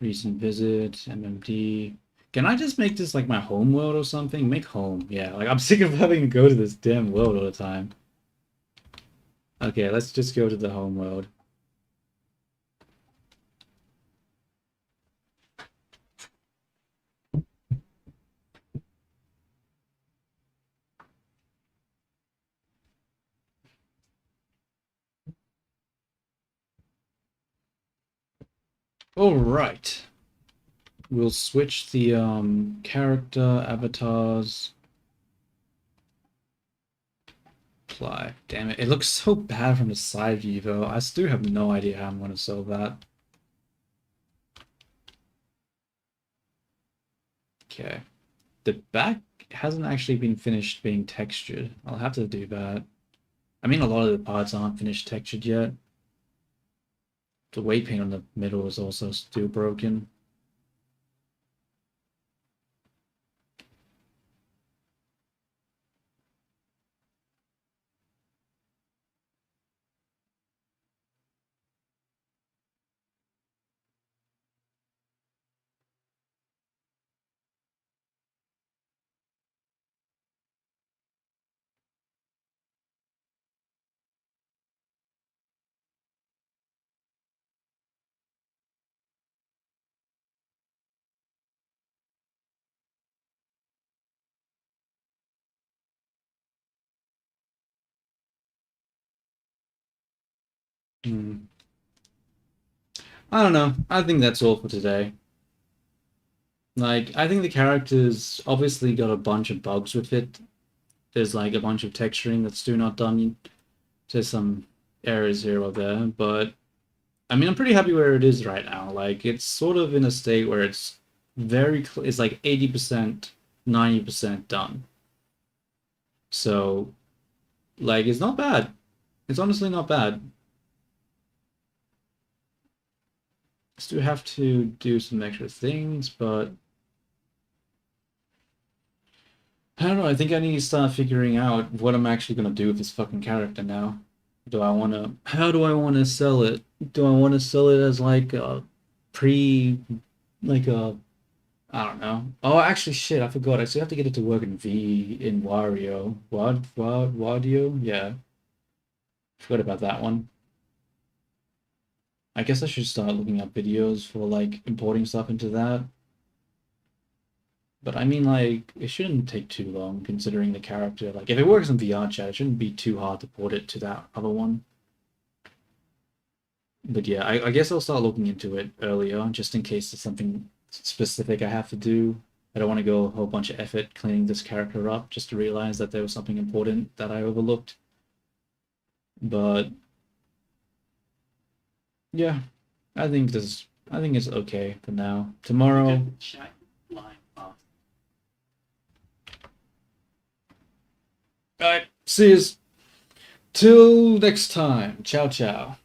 recent visit, MMD. Can I just make this like my home world or something? Make home, yeah. Like I'm sick of having to go to this damn world all the time. Okay, let's just go to the home world. All right. We'll switch the character avatars. Apply. Damn it. It looks so bad from the side view though. I still have no idea how I'm going to solve that. Okay. The back hasn't actually been finished being textured. I'll have to do that. I mean, a lot of the parts aren't finished textured yet. The weight paint on the middle is also still broken. Hmm. I don't know. I think that's all for today. Like, I think the character's obviously got a bunch of bugs with it. There's like a bunch of texturing that's still not done. There's some errors here or there, but I mean, I'm pretty happy where it is right now. Like, it's sort of in a state where it's it's like 80%, 90% done. So, like, it's not bad. It's honestly not bad. Still have to do some extra things, but I don't know. I think I need to start figuring out what I'm actually gonna do with this fucking character now. How do I wanna sell it? Do I wanna sell it as like a pre, like a, I don't know. Oh, actually, shit, I forgot. I still have to get it to work in Wario. Wadio? Yeah, forgot about that one. I guess I should start looking up videos for like importing stuff into that. But I mean, like, it shouldn't take too long considering the character. Like, if it works in VR chat, it shouldn't be too hard to port it to that other one. But yeah, I guess I'll start looking into it earlier, just in case there's something specific I have to do. I don't want to go a whole bunch of effort cleaning this character up just to realize that there was something important that I overlooked. But yeah, I think it's okay for now. Look Tomorrow, at the chat blind bastard. alright, see you. Till next time. Ciao, ciao.